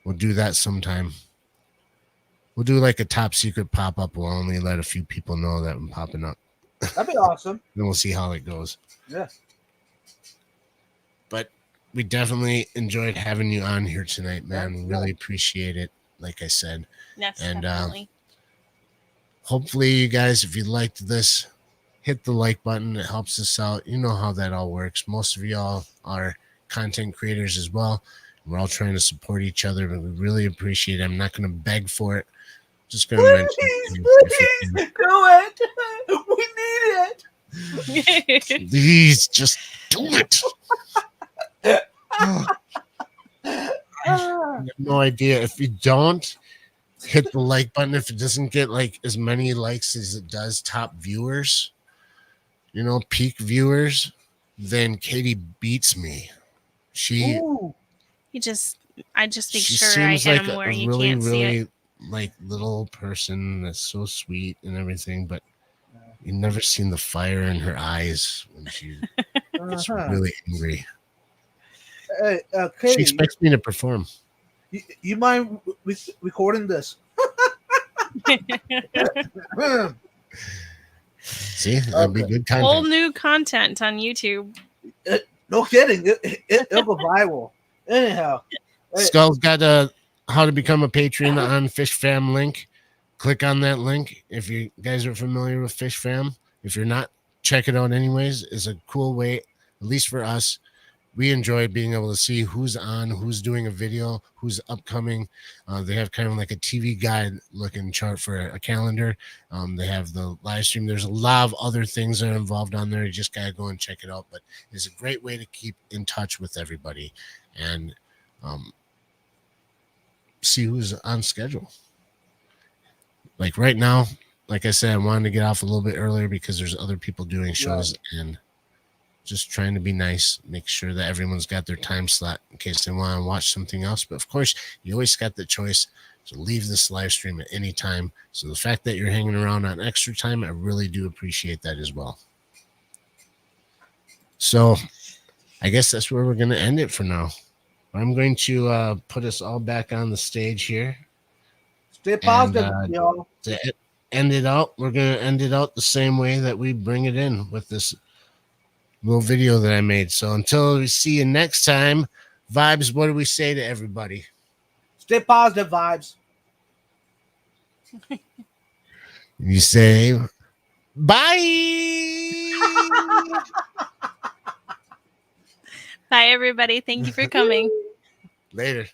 We'll do that sometime. We'll do like a top secret pop-up. We'll only let a few people know that I'm popping up. That'd be awesome. Then we'll see how it goes. Yeah. But we definitely enjoyed having you on here tonight, man. We really appreciate it, like I said. Yes, definitely. Hopefully, you guys, if you liked this, hit the like button. It helps us out. You know how that all works. Most of y'all are content creators as well. We're all trying to support each other, but we really appreciate it. I'm not going to beg for it. Just going to mention please do it. We need it. Please just do it. I have no idea. If you don't, hit the like button. If it doesn't get like as many likes as it does top viewers, peak viewers, then Katie beats me. She Ooh. I just make she sure I seems hit like them a where you really, can't see it. really like little person that's so sweet and everything, but you've never seen the fire in her eyes when she gets Uh-huh. really angry. Hey, She Katie, expects me to perform. you mind recording this? See, that'd be Okay. good Whole content. new content on YouTube. No kidding. It'll go viral. Anyhow, hey, Skull's got a how to become a patron on Fish Fam link. Click on that link if you guys are familiar with Fish Fam. If you're not, check it out anyways. It's a cool way, at least for us. We enjoy being able to see who's on, who's doing a video, who's upcoming. They have kind of like a TV guide looking chart for a calendar. They have the live stream. There's a lot of other things that are involved on there. You just got to go and check it out. But it's a great way to keep in touch with everybody and see who's on schedule. Like right now, like I said, I wanted to get off a little bit earlier because there's other people doing shows and just trying to be nice, make sure that everyone's got their time slot in case they want to watch something else. But of course, you always got the choice to leave this live stream at any time. So the fact that you're hanging around on extra time, I really do appreciate that as well. So I guess that's where we're going to end it for now. I'm going to put us all back on the stage here. stay positive, y'all. To end it out, we're going to end it out the same way that we bring it in with this little video that I made. So until we see you next time, Vibes, what do we say to everybody? Stay positive, vibes. You say bye. Bye, everybody. Thank you for coming. Later.